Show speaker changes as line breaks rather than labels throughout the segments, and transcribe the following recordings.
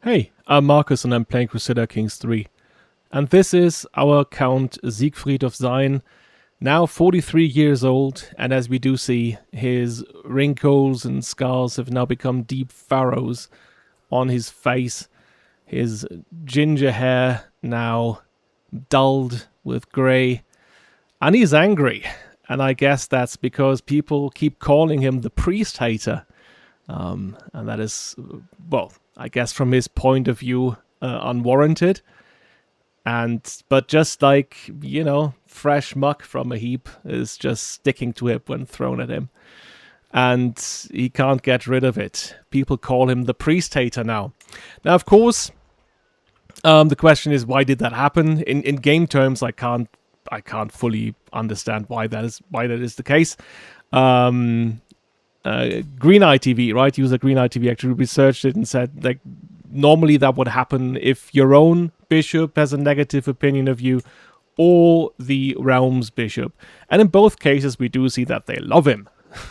Hey, I'm Marcus and I'm playing Crusader Kings 3. And this is our Count Siegfried of Sayn, now 43 years old, and as we do see, his wrinkles and scars have now become deep furrows on his face. His ginger hair now dulled with grey, and he's angry. And I guess that's because people keep calling him the priest hater. And that is, well, I guess from his point of view, unwarranted. But just like, fresh muck from a heap is just sticking to him when thrown at him. And he can't get rid of it. People call him the priest hater now. Now, of course, the question is, why did that happen? In game terms, I can't fully understand why that is the case. Green Eye TV, right? User Green Eye TV actually researched it and said, like, normally that would happen if your own bishop has a negative opinion of you or the realm's bishop. And in both cases, we do see that they love him.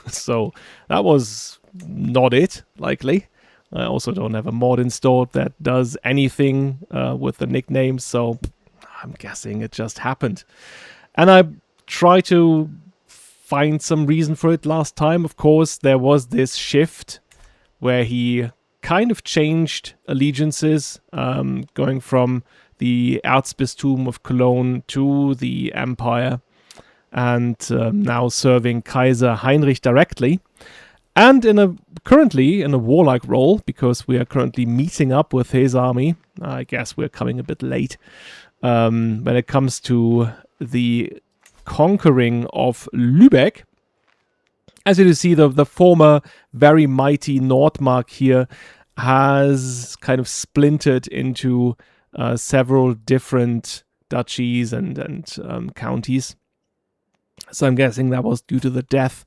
So that was not it, likely. I also don't have a mod installed that does anything with the nickname, so I'm guessing it just happened. And I try to find some reason for it last time. Of course, there was this shift where he kind of changed allegiances, going from the Erzbistum of Cologne to the Empire, and now serving Kaiser Heinrich directly, and currently in a warlike role, because we are currently meeting up with his army. I guess we're coming a bit late when it comes to the conquering of Lübeck. As you can see, the former very mighty Nordmark here has kind of splintered into several different duchies and counties. So I'm guessing that was due to the death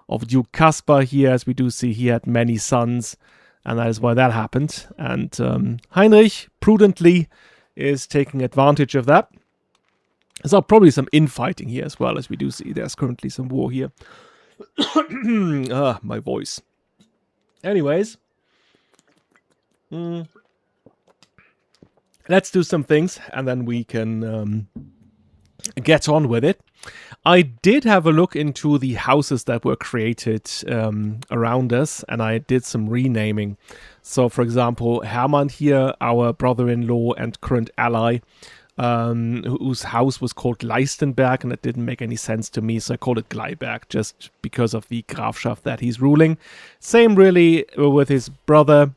of Duke Caspar here. As we do see, he had many sons, and that is why that happened. And Heinrich, prudently, is taking advantage of that. There's probably some infighting here as well, as we do see. There's currently some war here. My voice. Anyways. Let's do some things, and then we can get on with it. I did have a look into the houses that were created around us, and I did some renaming. So, for example, Hermann here, our brother-in-law and current ally, whose house was called Leistenberg, and it didn't make any sense to me, so I called it Gleiberg, just because of the Grafschaft that he's ruling. Same really with his brother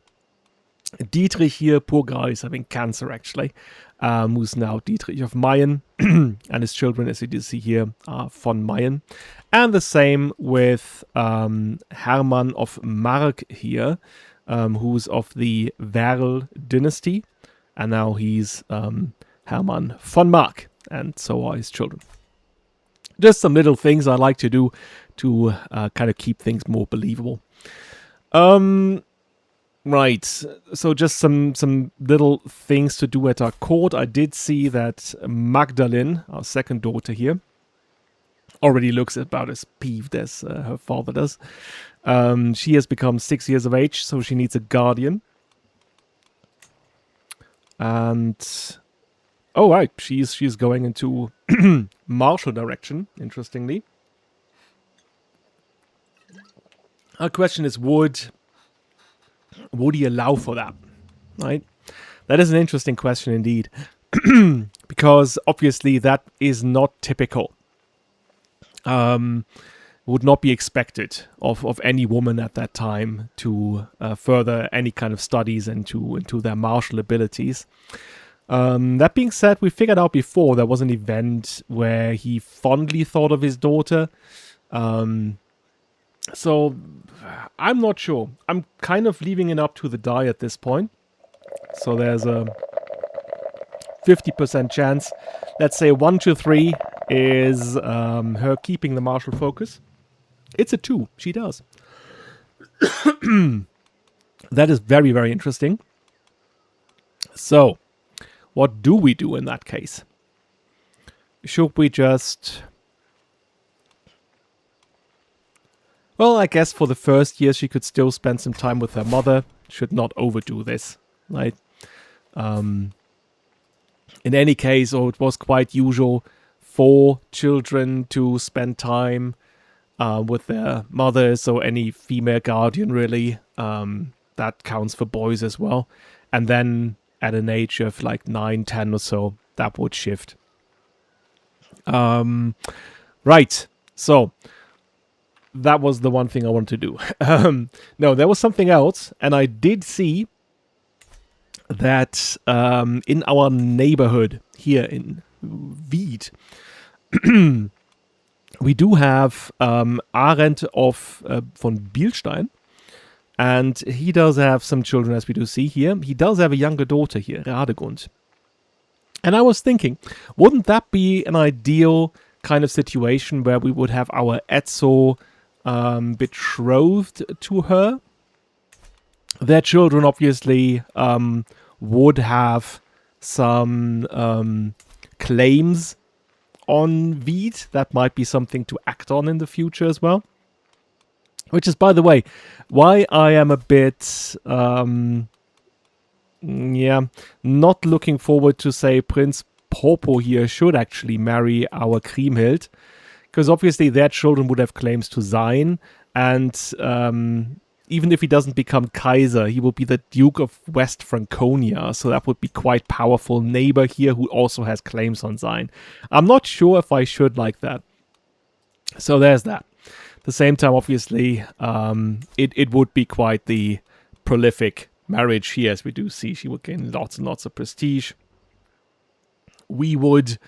Dietrich here. Poor guy is having cancer, actually, who's now Dietrich of Mayen, and his children, as you can see here, are von Mayen. And the same with Hermann of Mark here, who's of the Werl dynasty, and now he's Hermann von Mark, and so are his children. Just some little things I like to do to kind of keep things more believable. Right, so just some little things to do at our court. I did see that Magdalene, our second daughter here, already looks about as peeved as her father does. She has become 6 years of age, so she needs a guardian. And oh, right, she's going into martial direction, interestingly. Our question is, would he allow for that, right? That is an interesting question indeed, because obviously that is not typical. Would not be expected of any woman at that time to further any kind of studies into their martial abilities. That being said, we figured out before there was an event where he fondly thought of his daughter. So I'm not sure. I'm kind of leaving it up to the die at this point. So there's a 50% chance. Let's say 1 to 3 is her keeping the martial focus. It's a 2. She does. That is very, very interesting. So, what do we do in that case? Should we just... Well, I guess for the first year she could still spend some time with her mother. Should not overdo this, right? In any case, it was quite usual for children to spend time with their mothers or any female guardian, really. That counts for boys as well. And then at an age of like 9, 10 or so, that would shift. Right. So that was the one thing I wanted to do. No, there was something else. And I did see that in our neighborhood here in Wied, we do have Arendt of von Bielstein, and he does have some children, as we do see here. He does have a younger daughter here, Radegund. And I was thinking, wouldn't that be an ideal kind of situation where we would have our Ezzo betrothed to her? Their children obviously would have some claims on Wied. That might be something to act on in the future as well. Which is, by the way, why I am a bit, not looking forward to say Prince Popo here should actually marry our Kriemhild. Because obviously their children would have claims to Sayn, and even if he doesn't become Kaiser, he will be the Duke of West Franconia, so that would be quite powerful neighbor here who also has claims on Sayn. I'm not sure if I should like that. So there's that. At the same time, obviously, it would be quite the prolific marriage here, as we do see. She would gain lots and lots of prestige. We would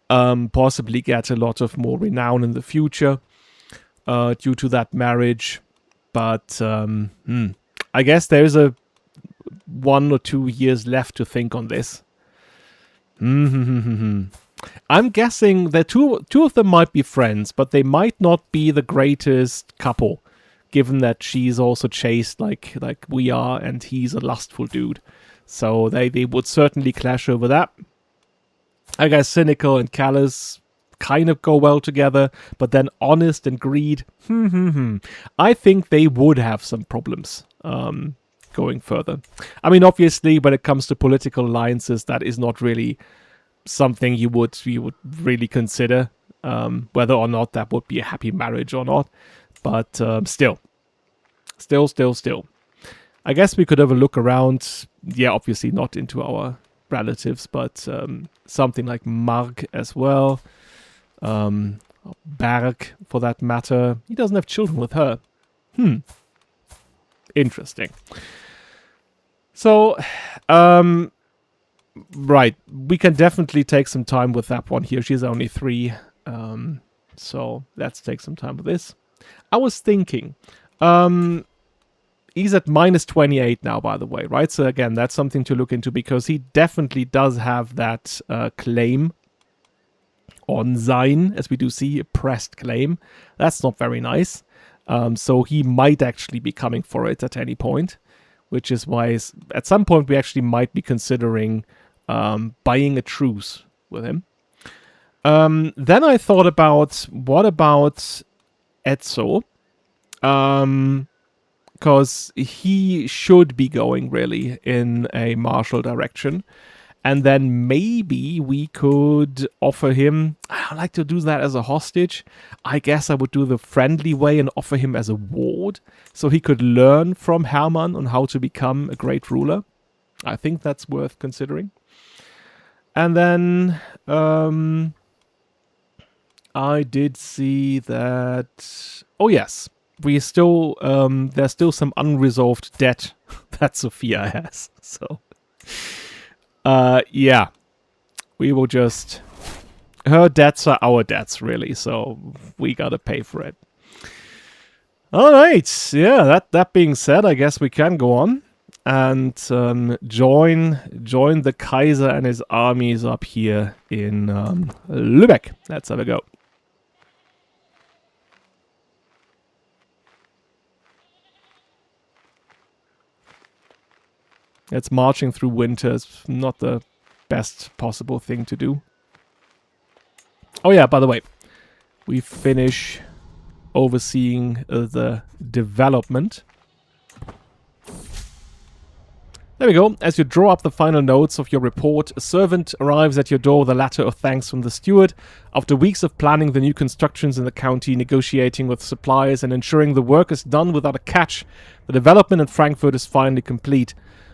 possibly get a lot of more renown in the future due to that marriage. But I guess there's 1 or 2 years left to think on this. I'm guessing that two of them might be friends, but they might not be the greatest couple, given that she's also chaste like we are, and he's a lustful dude. So they would certainly clash over that. I guess cynical and callous kind of go well together, but then honest and greed, I think they would have some problems going further. I mean, obviously, when it comes to political alliances, that is not really something you would really consider, whether or not that would be a happy marriage or not. But still. I guess we could have a look around. Yeah, obviously not into our relatives, but something like Mark as well. Berg, for that matter. He doesn't have children with her. Interesting. So, right, we can definitely take some time with that one here. She's only 3, so let's take some time with this. I was thinking, he's at minus 28 now, by the way, right? So again, that's something to look into, because he definitely does have that claim on Sayn, as we do see, a pressed claim. That's not very nice. So he might actually be coming for it at any point, which is why at some point we actually might be considering buying a truce with him. Then I thought about, what about Ezzo? Because he should be going really in a martial direction. And then maybe we could offer him, I'd like to do that as a hostage. I guess I would do the friendly way and offer him as a ward, so he could learn from Hermann on how to become a great ruler. I think that's worth considering. And then I did see that, oh yes, we still, there's still some unresolved debt that Sophia has, so... yeah, we will just, her debts are our debts, really, so we gotta pay for it. Alright, yeah, that being said, I guess we can go on and join the Kaiser and his armies up here in Lübeck. Let's have a go. It's marching through winter. It's not the best possible thing to do. Oh yeah, by the way, we finish overseeing the development. There we go. As you draw up the final notes of your report, a servant arrives at your door with a letter of thanks from the steward. After weeks of planning the new constructions in the county, negotiating with suppliers, and ensuring the work is done without a catch, the development in Frankfurt is finally complete.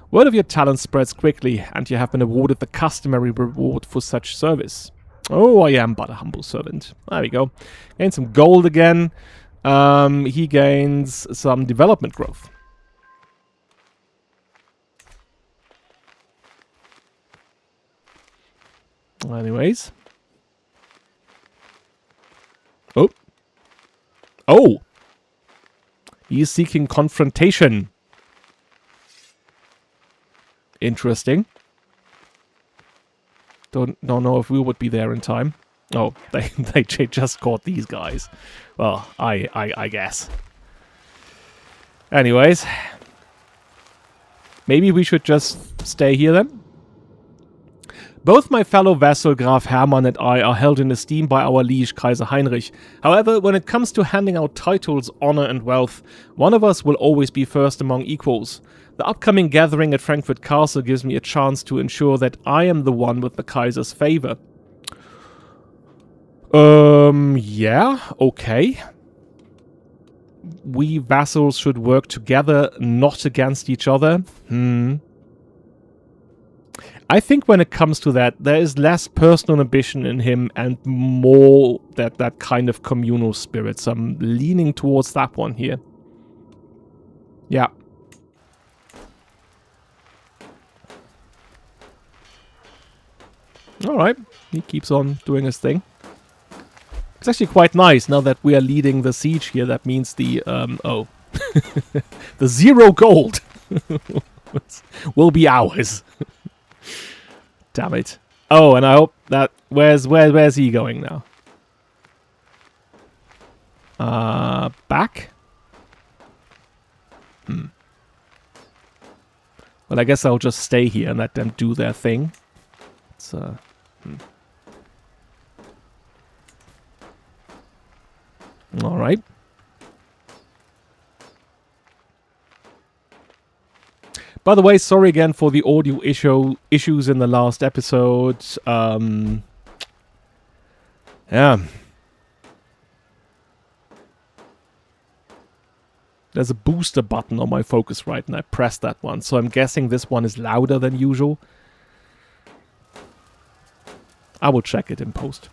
Word of your talent spreads quickly, and you have been awarded the customary reward for such service. Oh, I am but a humble servant. There we go. Gain some gold again. He gains some development growth. Anyways. Oh. Oh! He's seeking confrontation. Interesting. Don't know if we would be there in time. Oh, they just caught these guys. Well, I guess. Anyways. Maybe we should just stay here then? Both my fellow vassal Graf Hermann and I are held in esteem by our liege Kaiser Heinrich. However, when it comes to handing out titles, honor and wealth, one of us will always be first among equals. The upcoming gathering at Frankfurt Castle gives me a chance to ensure that I am the one with the Kaiser's favor. Yeah, okay. We vassals should work together, not against each other. I think when it comes to that, there is less personal ambition in him and more that kind of communal spirit. So I'm leaning towards that one here. Yeah. Alright, he keeps on doing his thing. It's actually quite nice now that we are leading the siege here. That means the, the 0 gold will be ours. Damn it. Oh, and I hope that... Where's he going now? Back? Well, I guess I'll just stay here and let them do their thing. It's, Alright. By the way, sorry again for the audio issues in the last episode. Yeah. There's a booster button on my Focusrite and I pressed that one. So I'm guessing this one is louder than usual. I will check it in post.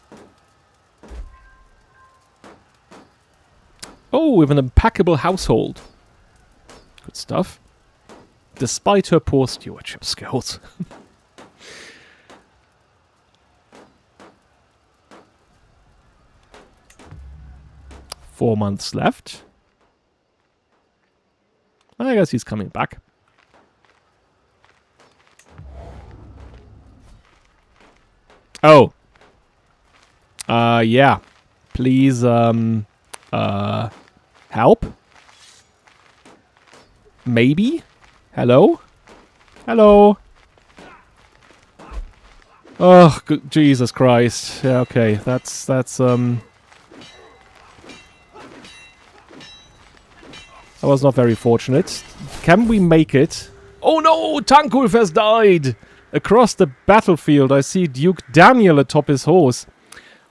Oh, we have an impeccable household. Good stuff. Despite her poor stewardship skills. 4 months left. I guess he's coming back. Oh. Yeah. Please, help? Maybe? Hello? Hello? Oh, Jesus Christ. Yeah, okay. That's, That was not very fortunate. Can we make it? Oh no! Tankulf has died! Across the battlefield, I see Duke Daniel atop his horse.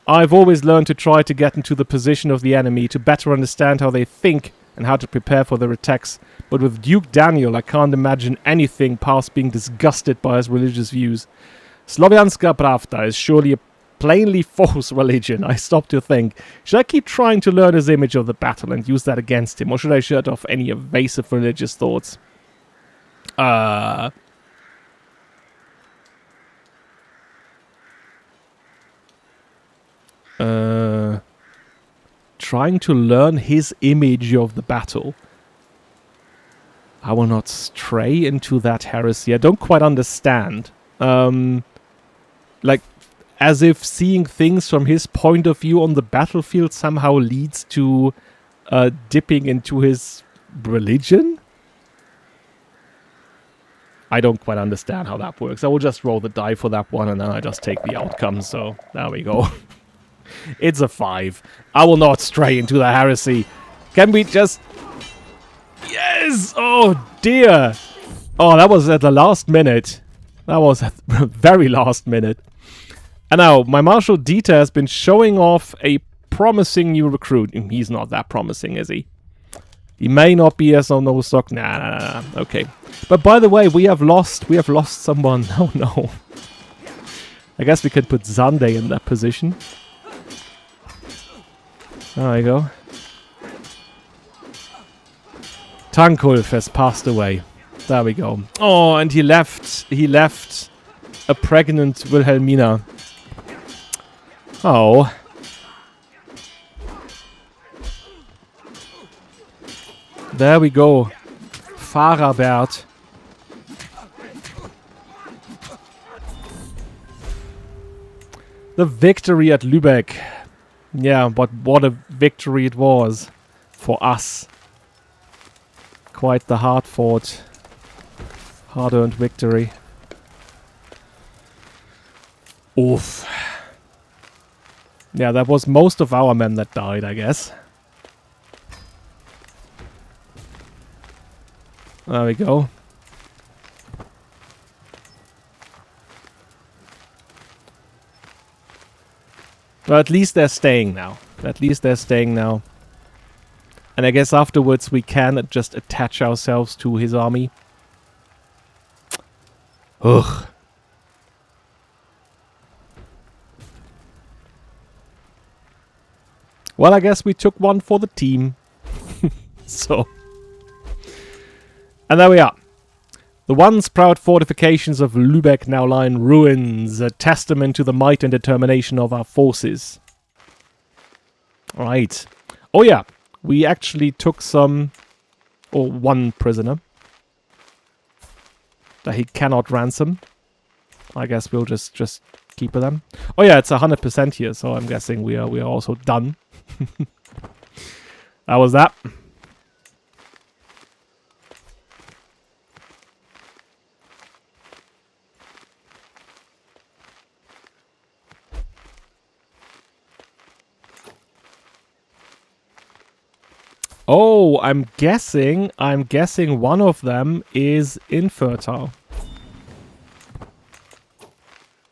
I've always learned to try to get into the position of the enemy, to better understand how they think and how to prepare for their attacks. But with Duke Daniel, I can't imagine anything past being disgusted by his religious views. Slavyanska Pravda is surely a plainly false religion. I stop to think. Should I keep trying to learn his image of the battle and use that against him, or should I shut off any evasive religious thoughts? Trying to learn his image of the battle. I will not stray into that heresy. I don't quite understand. Like, as if seeing things from his point of view on the battlefield somehow leads to dipping into his religion? I don't quite understand how that works. I will just roll the die for that one and then I just take the outcome. So, there we go. It's a 5. I will not stray into the heresy. Can we just... Yes! Oh, dear! Oh, that was at the last minute. That was at the very last minute. And now, my Marshal Dieter has been showing off a promising new recruit. He's not that promising, is he? He may not be as on no stock. Nah. Okay. But by the way, we have lost someone. Oh no. I guess we could put Sunday in that position. There we go. Tankulf has passed away. There we go. Oh, and he left a pregnant Wilhelmina. Oh. There we go. Fahrerberth. The victory at Lübeck. Yeah, but what a victory it was for us. Quite the hard-fought, hard-earned victory. Oof. Yeah, that was most of our men that died, I guess. There we go. Well, at least they're staying now. And I guess afterwards we can just attach ourselves to his army. Ugh. Well, I guess we took one for the team. So. And there we are. The once proud fortifications of Lübeck now lie in ruins, a testament to the might and determination of our forces. Alright. Oh yeah, we actually took one prisoner that he cannot ransom. I guess we'll just keep them. Oh yeah, it's 100% here, so I'm guessing we are also done. That was that. Oh, I'm guessing one of them is infertile.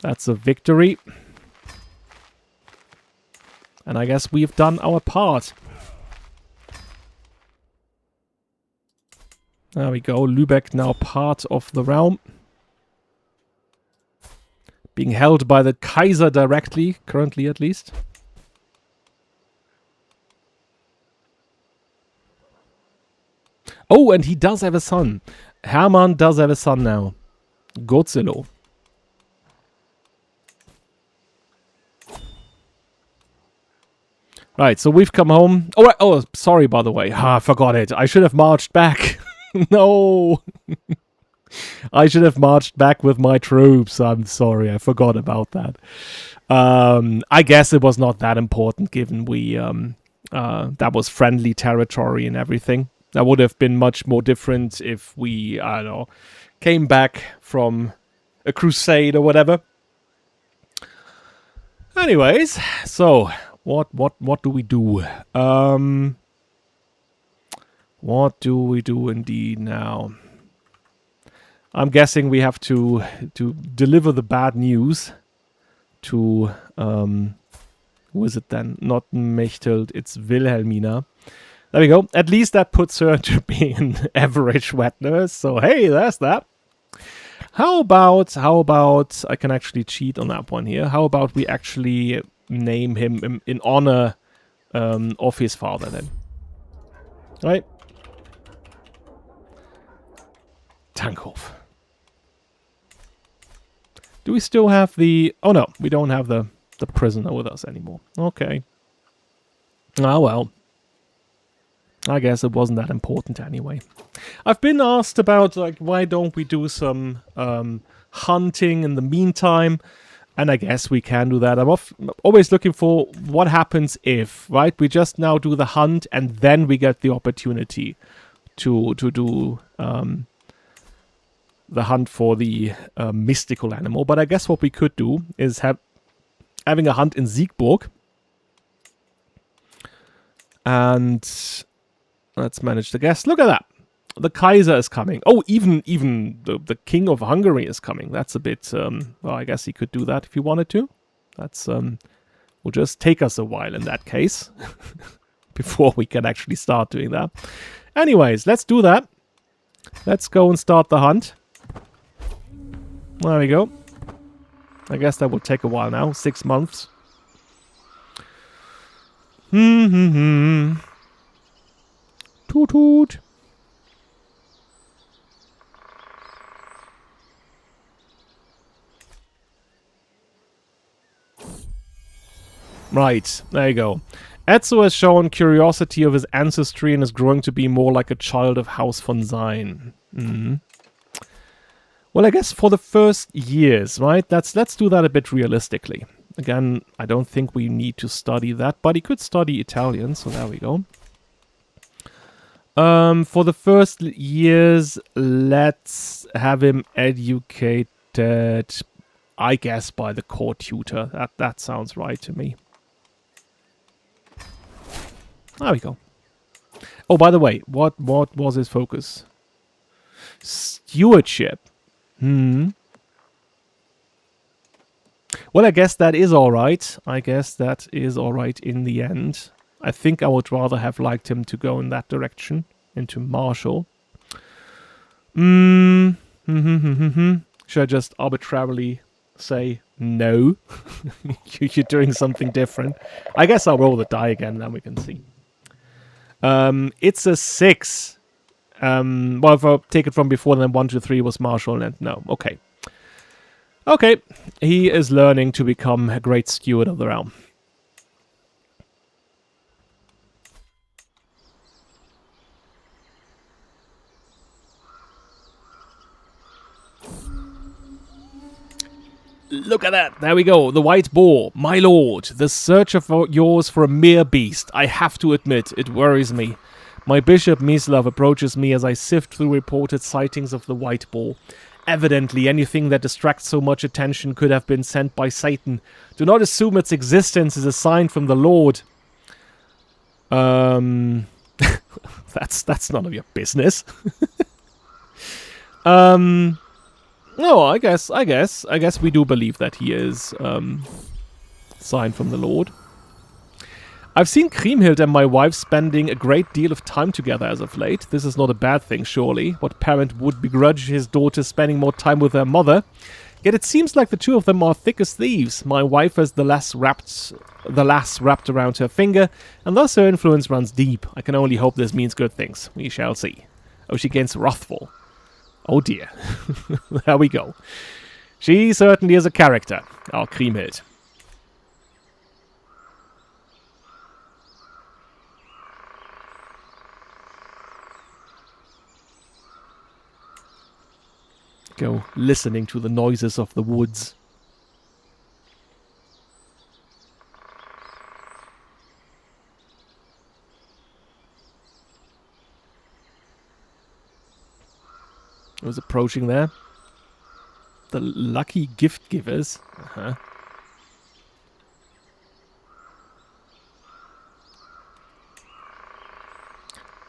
That's a victory. And I guess we've done our part. There we go. Lübeck now part of the realm. Being held by the Kaiser directly, currently at least. Oh, and he does have a son. Hermann does have a son now. Godzilla. Right, so we've come home. Oh, sorry, by the way. I forgot it. I should have marched back. No. I should have marched back with my troops. I'm sorry. I forgot about that. I guess it was not that important given we... that was friendly territory and everything. That would have been much more different if we, I don't know, came back from a crusade or whatever. Anyways, so what do we do? What do we do indeed now? I'm guessing we have to deliver the bad news to who is it then? Not Mechthild, it's Wilhelmina. There we go. At least that puts her to being an average wet nurse. So hey, there's that. How about I can actually cheat on that one here. How about we actually name him in honor of his father then? Right? Tankulf. Do we still have the... Oh no, we don't have the prisoner with us anymore. Okay. Ah well. I guess it wasn't that important anyway. I've been asked about, like, why don't we do some hunting in the meantime? And I guess we can do that. I'm always looking for what happens if, right? We just now do the hunt and then we get the opportunity to do the hunt for the mystical animal. But I guess what we could do is having a hunt in Siegburg. And... let's manage the guest. Look at that. The Kaiser is coming. Oh, even the King of Hungary is coming. That's a bit, well, I guess he could do that if he wanted to. That's, will just take us a while in that case. Before we can actually start doing that. Anyways, let's do that. Let's go and start the hunt. There we go. I guess that will take a while now. 6 months. Toot toot. Right, there you go. Ezzo has shown curiosity of his ancestry and is growing to be more like a child of House of Sayn. Well, I guess for the first years, right? Let's do that a bit realistically. Again, I don't think we need to study that, but he could study Italian, so there we go. For the first years, let's have him educated, I guess, by the court tutor. That sounds right to me. There we go. Oh, by the way, what was his focus? Stewardship. Well, I guess that is alright. I guess that is alright in the end. I think I would rather have liked him to go in that direction, into Marshal. Should I just arbitrarily say no? You're doing something different. I guess I'll roll the die again, then we can see. It's a 6. Well, if I take it from before, then 1, 2, 3 was Marshal, and no. Okay. Okay. He is learning to become a great steward of the realm. Look at that. There we go. The White Boar. My lord. The search of yours for a mere beast. I have to admit, it worries me. My bishop, Mislav, approaches me as I sift through reported sightings of the White Boar. Evidently, anything that distracts so much attention could have been sent by Satan. Do not assume its existence is a sign from the Lord. That's none of your business. No, I guess we do believe that he is sign from the Lord. I've seen Kriemhild and my wife spending a great deal of time together as of late. This is not a bad thing, surely. What parent would begrudge his daughter spending more time with her mother? Yet it seems like the two of them are thick as thieves. My wife has the lass wrapped around her finger, and thus her influence runs deep. I can only hope this means good things. We shall see. Oh, she gains wrathful. Oh dear. There we go. She certainly is a character, our Kriemhild. Go listening to the noises of the woods. Who's approaching there? The lucky gift givers.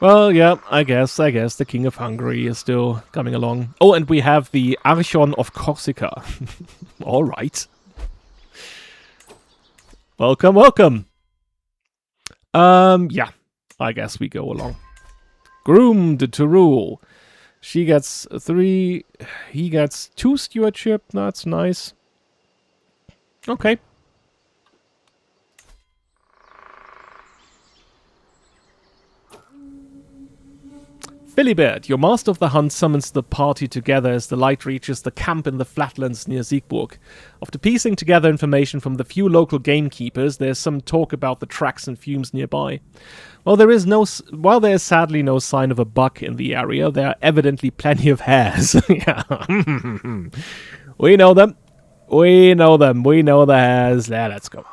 Well, yeah, I guess the King of Hungary is still coming along. Oh, and we have the Archon of Corsica. All right. Welcome, welcome. Yeah, I guess we go along. Groomed to rule. She gets 3, he gets 2 stewardship. That's nice. Okay. Philibert, your master of the hunt, summons the party together as the light reaches the camp in the flatlands near Siegburg. After piecing together information from the few local gamekeepers, there's some talk about the tracks and fumes nearby. While there is sadly no sign of a buck in the area, there are evidently plenty of hares. Yeah. We know them. We know them. We know the hares. Yeah, let's go on.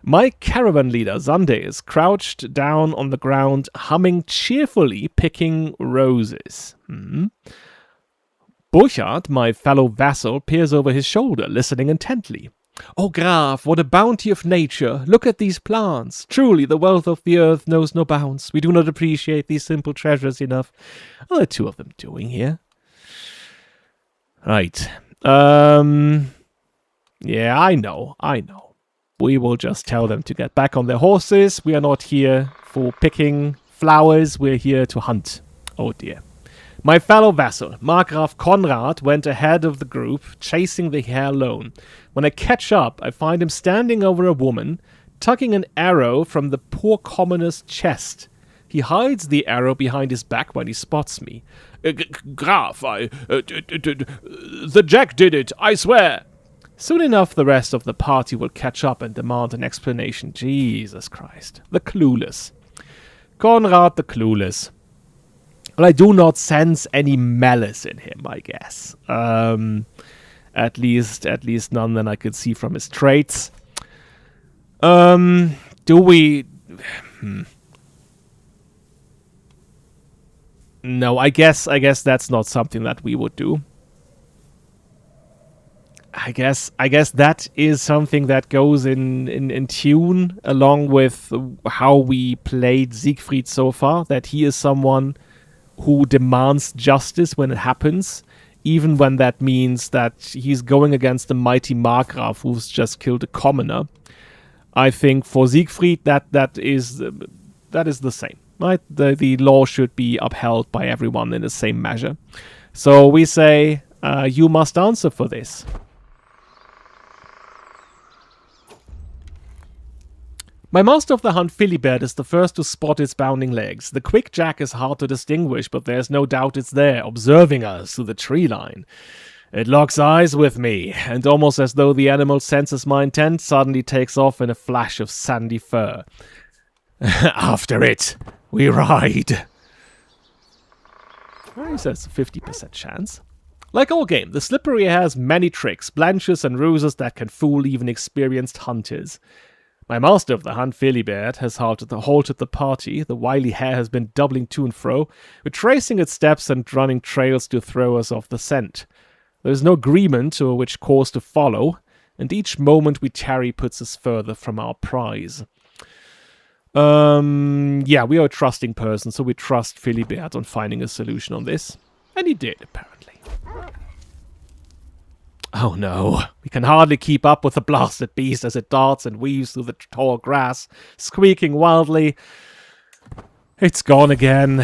My caravan leader, Zande, is crouched down on the ground, humming cheerfully, picking roses. Burchard, my fellow vassal, peers over his shoulder, listening intently. "O Graf, what a bounty of nature! Look at these plants! Truly, the wealth of the earth knows no bounds. We do not appreciate these simple treasures enough." What are the two of them doing here? Right. Yeah, I know. We will just tell them to get back on their horses. We are not here for picking flowers. We're here to hunt. Oh dear. My fellow vassal, Markgraf Konrad, went ahead of the group, chasing the hare alone. When I catch up, I find him standing over a woman, tucking an arrow from the poor commoner's chest. He hides the arrow behind his back when he spots me. "Graf, the Jack did it, I swear." Soon enough, the rest of the party will catch up and demand an explanation. Jesus Christ. The clueless. Konrad the clueless. Well, I do not sense any malice in him, I guess. At least none that I could see from his traits. Do we... No, I guess that's not something that we would do. I guess that is something that goes in tune along with how we played Siegfried so far, that he is someone who demands justice when it happens, even when that means that he's going against the mighty Markgraf who's just killed a commoner. I think for Siegfried that is the same, right? The law should be upheld by everyone in the same measure. So we say, you must answer for this. My master of the hunt, Philibert, is the first to spot its bounding legs. The quick jack is hard to distinguish, but there's no doubt it's there, observing us through the tree line. It locks eyes with me, and almost as though the animal senses my intent, suddenly takes off in a flash of sandy fur. After it, we ride. He says 50% chance. Like all game, the slippery has many tricks, blanches and ruses that can fool even experienced hunters. My master of the hunt, Philibert, has halted the party. The wily hare has been doubling to and fro, retracing its steps and running trails to throw us off the scent. There is no agreement or which course to follow, and each moment we tarry puts us further from our prize. Yeah, we are a trusting person, so we trust Philibert on finding a solution on this. And he did, apparently. Oh no, we can hardly keep up with the blasted beast as it darts and weaves through the tall grass, squeaking wildly. It's gone again.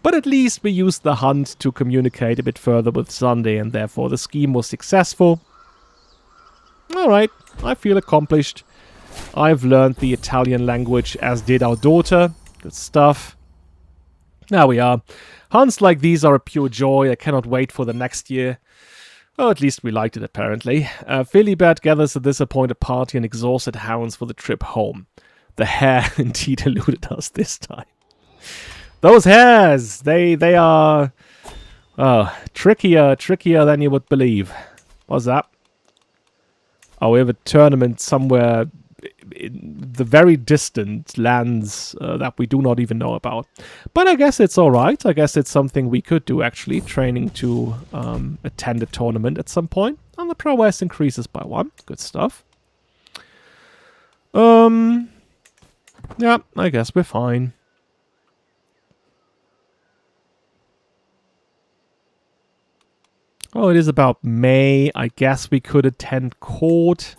But at least we used the hunt to communicate a bit further with Sunday, and therefore the scheme was successful. Alright, I feel accomplished. I've learned the Italian language, as did our daughter. Good stuff. There we are. Hunts like these are a pure joy. I cannot wait for the next year. Oh, at least we liked it, apparently. Philibert gathers a disappointed party and exhausted hounds for the trip home. The hare indeed eluded us this time. Those hares! They are... trickier than you would believe. What's that? Oh, we have a tournament somewhere in the very distant lands that we do not even know about. But I guess it's alright. I guess it's something we could do, actually. Training to attend a tournament at some point. And the prowess increases by 1. Good stuff. Yeah, I guess we're fine. Oh, it is about May. I guess we could attend court.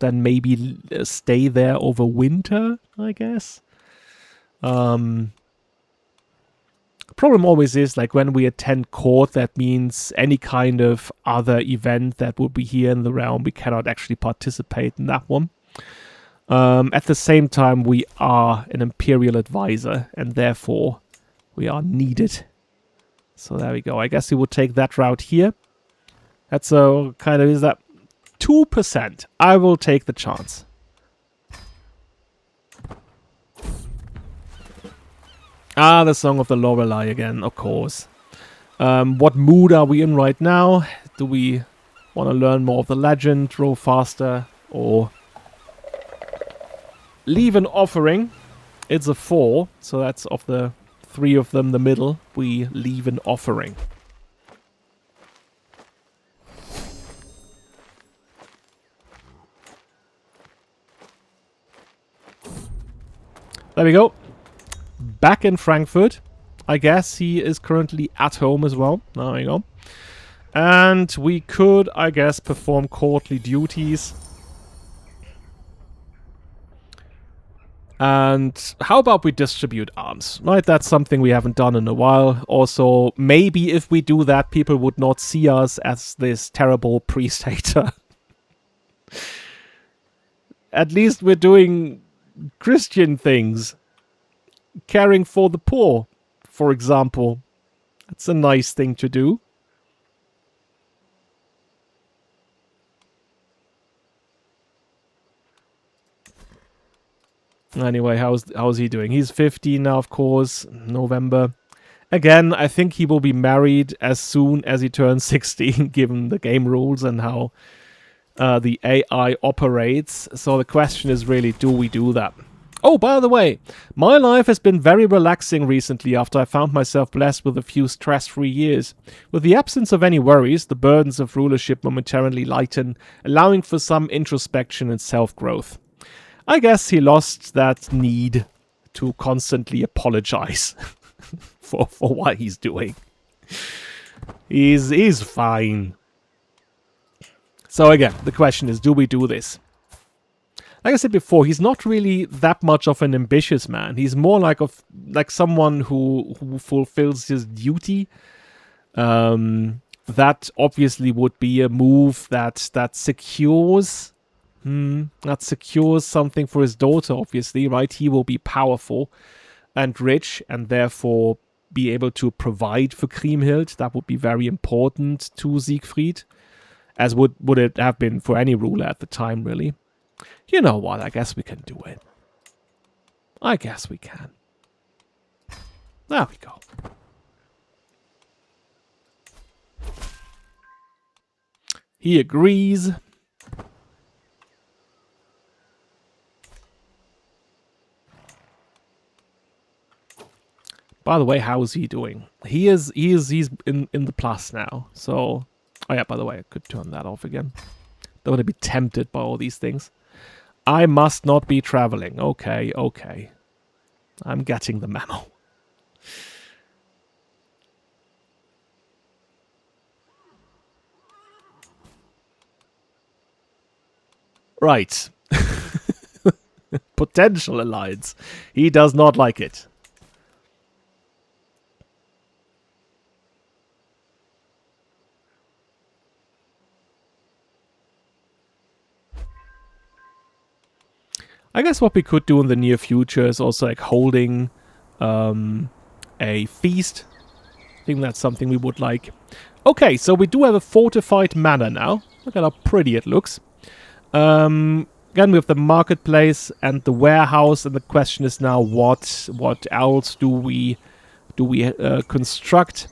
Then maybe stay there over winter, I guess. Problem always is, like, when we attend court, that means any kind of other event that would be here in the realm, we cannot actually participate in that one. At the same time, we are an imperial advisor, and therefore we are needed. So there we go. I guess we will take that route here. That's a kind of, is that 2%? I will take the chance. Ah, the Song of the Lorelei again, of course. What mood are we in right now? Do we want to learn more of the legend, row faster, or leave an offering? It's a 4, so that's of the 3 of them, the middle. We leave an offering. There we go. Back in Frankfurt. I guess he is currently at home as well. There we go. And we could, I guess, perform courtly duties. And how about we distribute arms, right? That's something we haven't done in a while. Also, maybe if we do that, people would not see us as this terrible priest-hater. At least we're doing Christian things. Caring for the poor, for example. That's a nice thing to do. Anyway, how's he doing? He's 15 now, of course. November. Again, I think he will be married as soon as he turns 16, given the game rules and how the AI operates. So the question is really, do we do that? Oh, by the way, my life has been very relaxing recently after I found myself blessed with a few stress-free years. With the absence of any worries, the burdens of rulership momentarily lighten, allowing for some introspection and self-growth. I guess he lost that need to constantly apologize for what he's doing. He's fine. So again, the question is, do we do this? Like I said before, he's not really that much of an ambitious man. He's more like someone who fulfills his duty. That obviously would be a move that secures something for his daughter, obviously, right? He will be powerful and rich and therefore be able to provide for Kriemhild. That would be very important to Siegfried, as would it have been for any ruler at the time, really. You know what? I guess we can do it. I guess we can. There we go. He agrees. By the way, how's he doing? He's in the plus now. So, oh yeah, by the way, I could turn that off again. Don't want to be tempted by all these things. I must not be traveling. Okay, okay. I'm getting the memo. Right. Potential alliance. He does not like it. I guess what we could do in the near future is also like holding a feast. I think that's something we would like. Okay, so we do have a fortified manor now. Look at how pretty it looks. Again, we have the marketplace and the warehouse, and the question is now what else do we construct?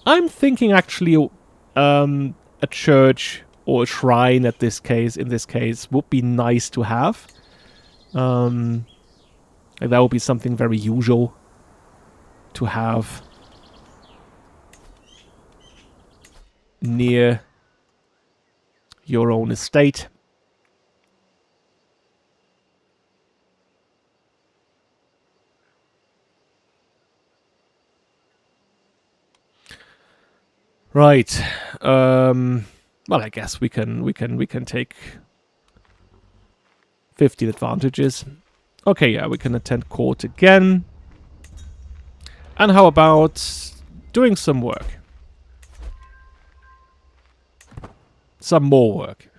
I'm thinking actually a church or a shrine in this case would be nice to have. Like that would be something very usual to have near your own estate. Right. Well, I guess we can take 15 advantages. Okay, yeah, we can attend court again. And how about doing some work? Some more work.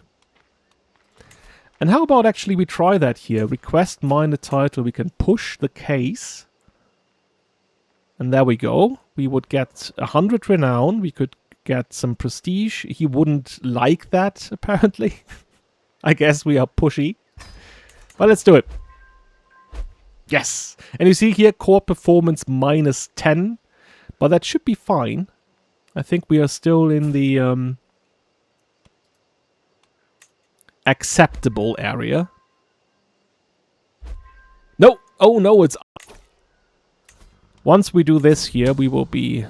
And how about actually we try that here? Request minor title. We can push the case. And there we go. We would get 100 renown. We could get some prestige. He wouldn't like that, apparently. I guess we are pushy. Well, let's do it. Yes. And you see here, court performance -10. But that should be fine. I think we are still in the acceptable area. No. Oh, no, it's... Once we do this here, we will be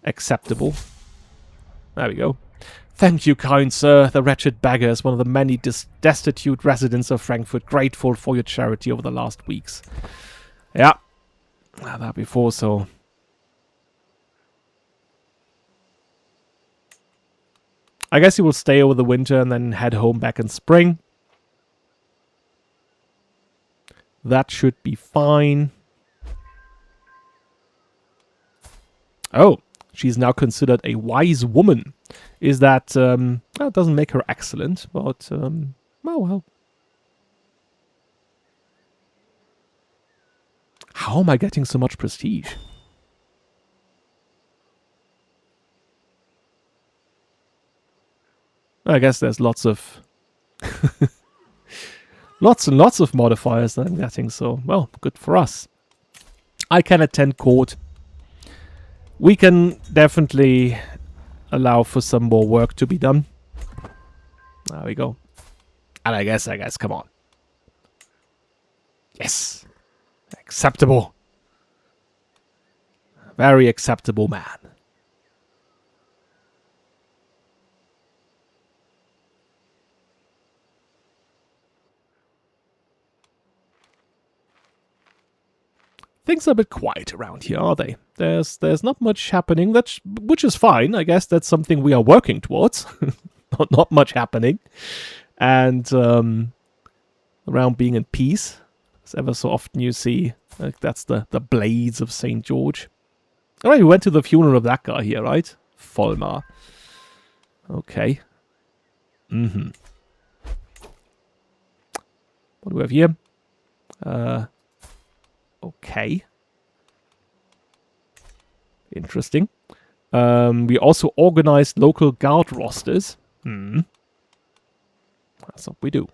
acceptable. There we go. Thank you, kind sir. The wretched beggar is one of the many destitute residents of Frankfurt, grateful for your charity over the last weeks. Yeah, that before so. I guess he will stay over the winter and then head home back in spring. That should be fine. Oh, she's now considered a wise woman. Is that, that doesn't make her excellent, but, oh well. How am I getting so much prestige? I guess there's lots of... lots and lots of modifiers that I'm getting, so, well, good for us. I can attend court. We can definitely allow for some more work to be done. There we go. And I guess, come on. Yes. Acceptable. Very acceptable man. Things are a bit quiet around here, are they? There's not much happening, which is fine. I guess that's something we are working towards. not much happening. And around being in peace. As ever so often you see, like that's the blades of St. George. Alright, we went to the funeral of that guy here, right? Volmar. Okay. Mm-hmm. What do we have here? Okay. Interesting. We also organized local guard rosters. That's what we do.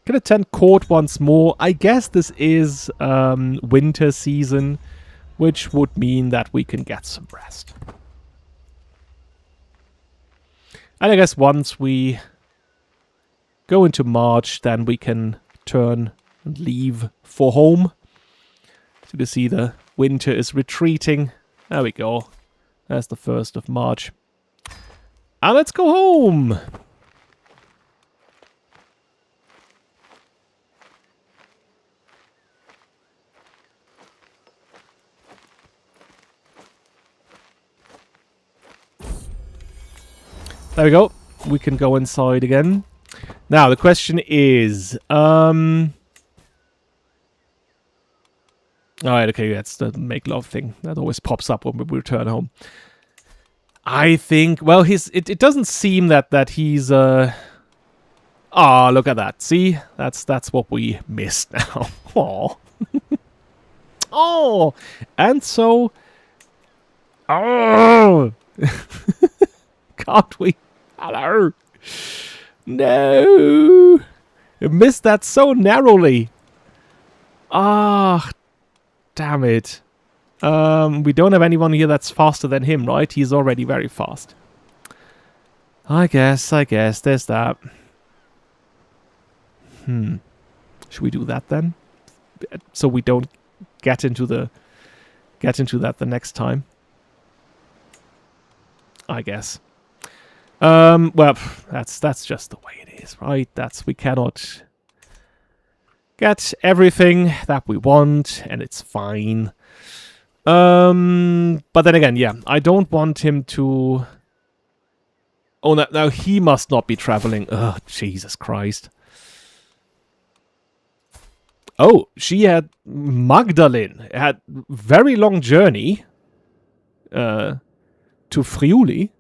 Can attend court once more. I guess this is winter season, which would mean that we can get some rest. And I guess once we go into March, then we can turn and leave for home. So you see the winter is retreating. There we go. That's the 1st of March. And let's go home. There we go. We can go inside again. Now, the question is... Alright, okay, that's the make love thing. That always pops up when we return home. I think... Well, it doesn't seem that he's... Oh, look at that. See? That's what we missed now. Aww. Oh! And so... Oh! Can't we? Hello? No! I missed that so narrowly. Ah, damn it. We don't have anyone here that's faster than him, right? He's already very fast. I guess, there's that. Should we do that then? So we don't get into that the next time. I guess. Well, that's just the way it is, right? We cannot get everything that we want, and it's fine. But then again, yeah, I don't want him to... Oh, now he must not be traveling. Oh, Jesus Christ. Oh, she had... Magdalene had very long journey to Friuli.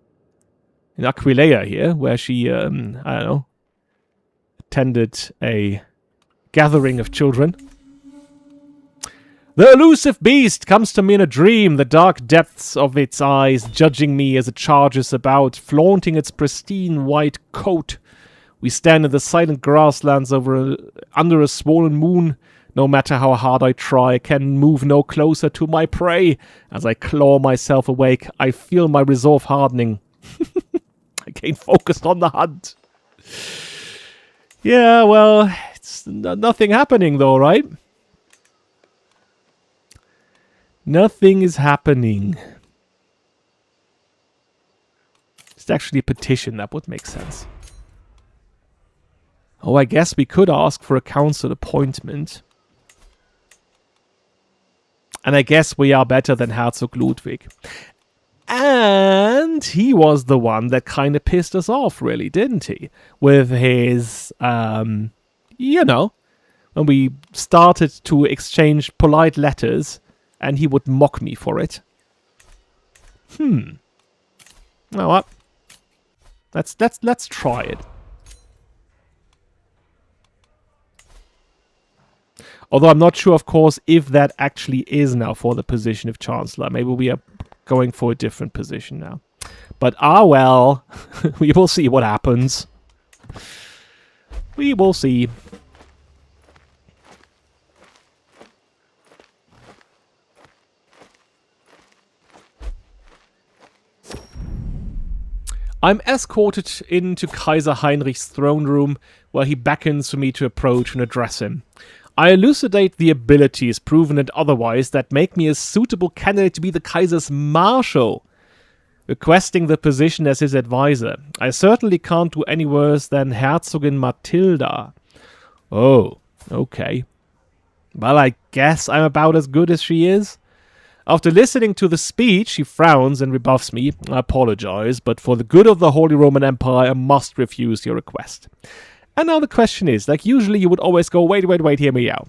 In Aquileia here, where she, I don't know, attended a gathering of children. The elusive beast comes to me in a dream, the dark depths of its eyes judging me as it charges about, flaunting its pristine white coat. We stand in the silent grasslands under a swollen moon. No matter how hard I try, I can move no closer to my prey. As I claw myself awake, I feel my resolve hardening. Again, focused on the hunt. Yeah, well, it's nothing happening though, right? Nothing is happening. should actually petition. That would make sense. Oh, I guess we could ask for a council appointment. And I guess we are better than Herzog Ludwig. And he was the one that kind of pissed us off, really, didn't he? With his, you know, when we started to exchange polite letters and he would mock me for it. You know what? Let's try it. Although I'm not sure, of course, if that actually is now for the position of Chancellor. Maybe we are going for a different position now. But, well, we will see what happens. We will see. I'm escorted into Kaiser Heinrich's throne room, where he beckons for me to approach and address him. I elucidate the abilities, proven and otherwise, that make me a suitable candidate to be the Kaiser's marshal, requesting the position as his advisor. I certainly can't do any worse than Herzogin Matilda. Oh, okay. Well, I guess I'm about as good as she is. After listening to the speech, she frowns and rebuffs me. I apologize, but for the good of the Holy Roman Empire, I must refuse your request. And now the question is, like usually you would always go, wait, hear me out.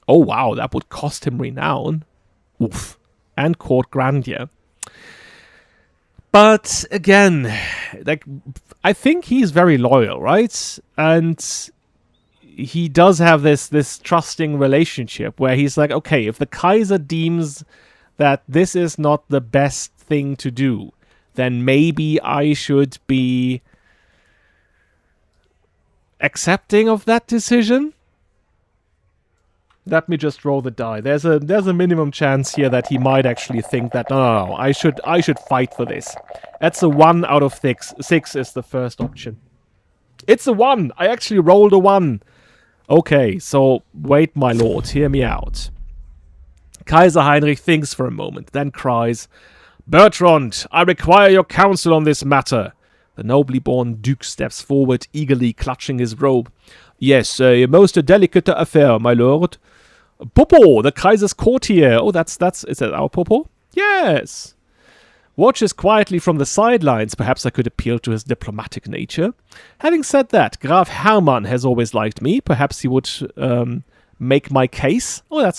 Oh wow, that would cost him renown. Oof. And court grandeur. But again, like, I think he's very loyal, right? And he does have this trusting relationship where he's like, okay, if the Kaiser deems that this is not the best thing to do, then maybe I should be accepting of that decision. Let me just roll the die. There's a minimum chance here that he might actually think that no, I should fight for this. That's a 1 out of 6. 6 is the first option. It's a 1. I actually rolled a 1. Okay, so wait, my lord, hear me out. Kaiser Heinrich thinks for a moment, then cries, Bertrand, I require your counsel on this matter. The nobly born duke steps forward, eagerly clutching his robe. Yes, a most delicate affair, my lord. Popo, the Kaiser's courtier. Oh, is that our Popo? Yes. Watches quietly from the sidelines. Perhaps I could appeal to his diplomatic nature. Having said that, Graf Hermann has always liked me. Perhaps he would make my case. Oh,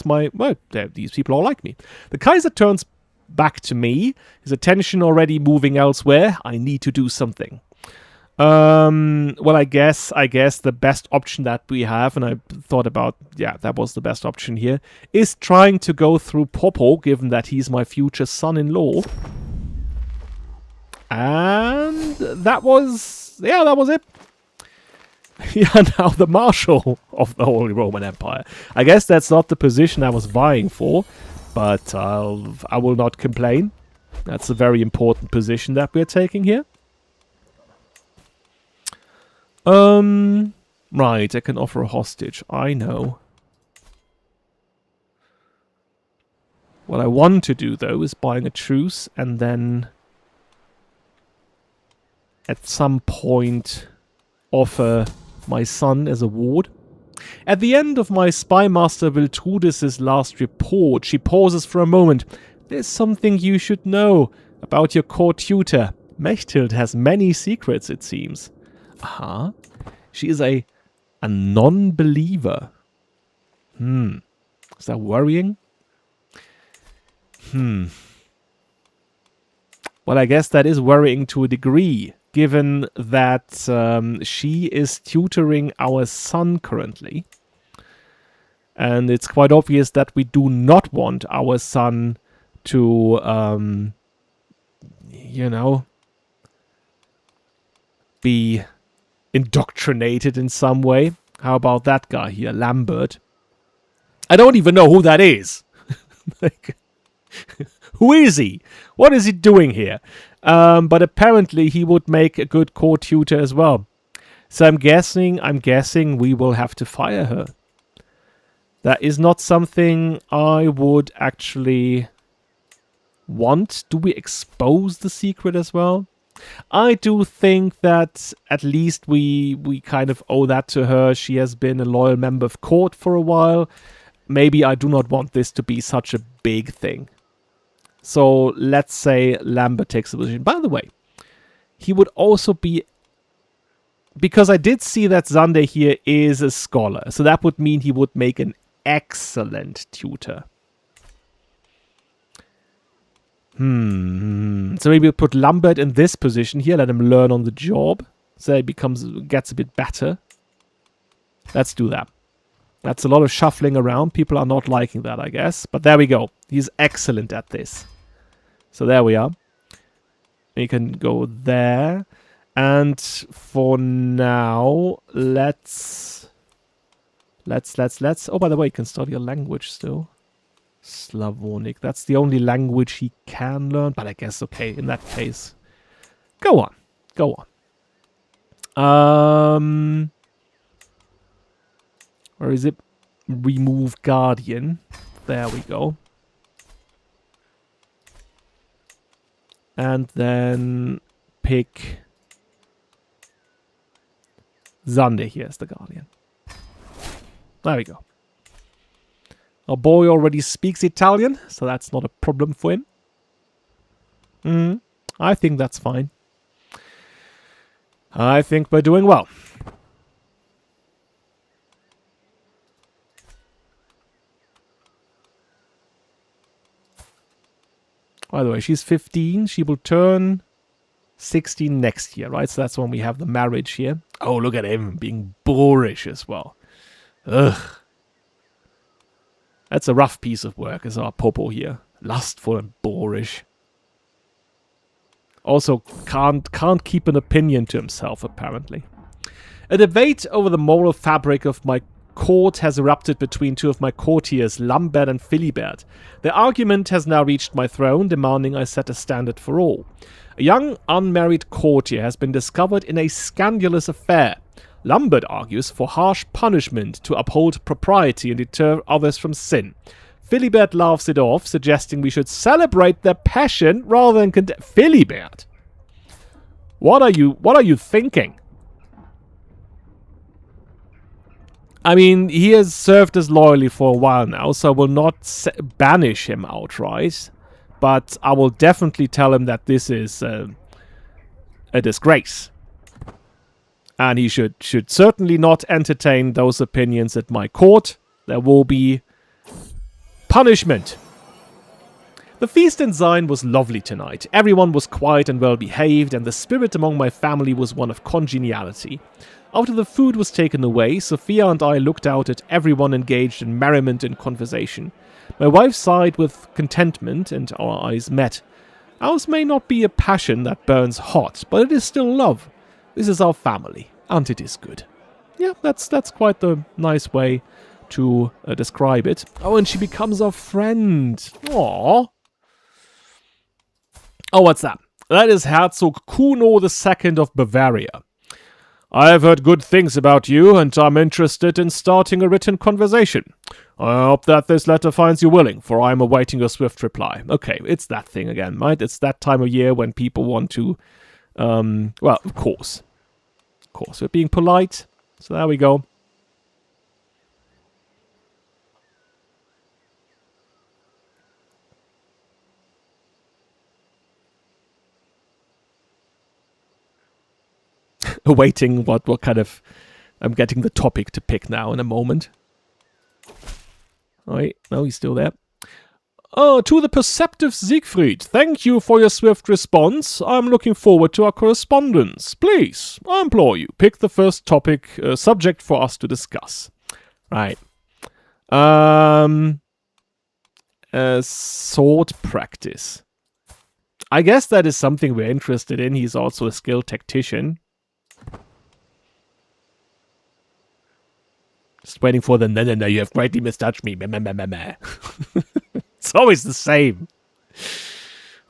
these people all like me. The Kaiser turns back to me, his attention already moving elsewhere. I need to do something. Well, I guess the best option that we have, and I thought about, that was the best option here, is trying to go through Popo, given that he's my future son-in-law. And that was it. Yeah, now the Marshal of the Holy Roman Empire. I guess that's not the position I was vying for, but I will not complain. That's a very important position that we're taking here. Right, I can offer a hostage. I know. What I want to do, though, is buying a truce and then at some point offer my son as a ward. At the end of my spymaster Wiltrudis' last report, she pauses for a moment. There's something you should know about your court tutor. Mechthild has many secrets, it seems. Aha. She is a non-believer. Is that worrying? Well, I guess that is worrying to a degree, given that she is tutoring our son currently. And it's quite obvious that we do not want our son to, be indoctrinated in some way. How about that guy here, Lambert? I don't even know who that is. Like, who is he? What is he doing here? But apparently he would make a good court tutor as well. So I'm guessing we will have to fire her. That is not something I would actually want? Do we expose the secret as well? I do think that at least we kind of owe that to her. She has been a loyal member of court for a while. Maybe I do not want this to be such a big thing. So let's say Lambert takes the position. By the way, he would also be... Because I did see that Sunday here is a scholar. So that would mean he would make an excellent tutor. So maybe we'll put Lambert in this position here. Let him learn on the job. So he gets a bit better. Let's do that. That's a lot of shuffling around. People are not liking that, I guess. But there we go. He's excellent at this. So there we are. We can go there. And for now, let's... Oh, by the way, you can study a language still. Slavonic. That's the only language he can learn. But I guess, okay, in that case. Go on. Go on. Where is it? Remove Guardian. There we go. And then pick Sunday here as the Guardian. There we go. Our boy already speaks Italian, so that's not a problem for him. I think that's fine. I think we're doing well. By the way, she's 15. She will turn 16 next year, right? So that's when we have the marriage here. Oh, look at him being boorish as well. Ugh. That's a rough piece of work, is our Popo here. Lustful and boorish. Also, can't keep an opinion to himself, apparently. A debate over the moral fabric of my court has erupted between two of my courtiers, Lambert and Philibert. The argument has now reached my throne, demanding I set a standard for all. A young, unmarried courtier has been discovered in a scandalous affair. Lambert argues for harsh punishment to uphold propriety and deter others from sin. Philibert laughs it off, suggesting we should celebrate their passion rather than condemn. Philibert, what are you thinking? I mean, he has served us loyally for a while now, so I will not banish him outright, but I will definitely tell him that this is a disgrace. And he should certainly not entertain those opinions at my court. There will be punishment. The feast in Sayn was lovely tonight. Everyone was quiet and well behaved, and the spirit among my family was one of congeniality. After the food was taken away, Sophia and I looked out at everyone engaged in merriment and conversation. My wife sighed with contentment, and our eyes met. Ours may not be a passion that burns hot, but it is still love. This is our family, and it is good. Yeah, that's quite the nice way to describe it. Oh, and she becomes our friend. Aww. Oh, what's that? That is Herzog Kuno II of Bavaria. I have heard good things about you, and I'm interested in starting a written conversation. I hope that this letter finds you willing, for I am awaiting your swift reply. Okay, it's that thing again, right? It's that time of year when people want to... well, of course. Of course, we're being polite. So there we go. Awaiting what kind of... I'm getting the topic to pick now in a moment. Oh, wait, no, he's still there. Oh, to the perceptive Siegfried, thank you for your swift response. I'm looking forward to our correspondence. Please, I implore you, pick the first topic, subject for us to discuss. Right. Sword practice. I guess that is something we're interested in. He's also a skilled tactician. Just waiting for the no, you have greatly misjudged me. It's always the same.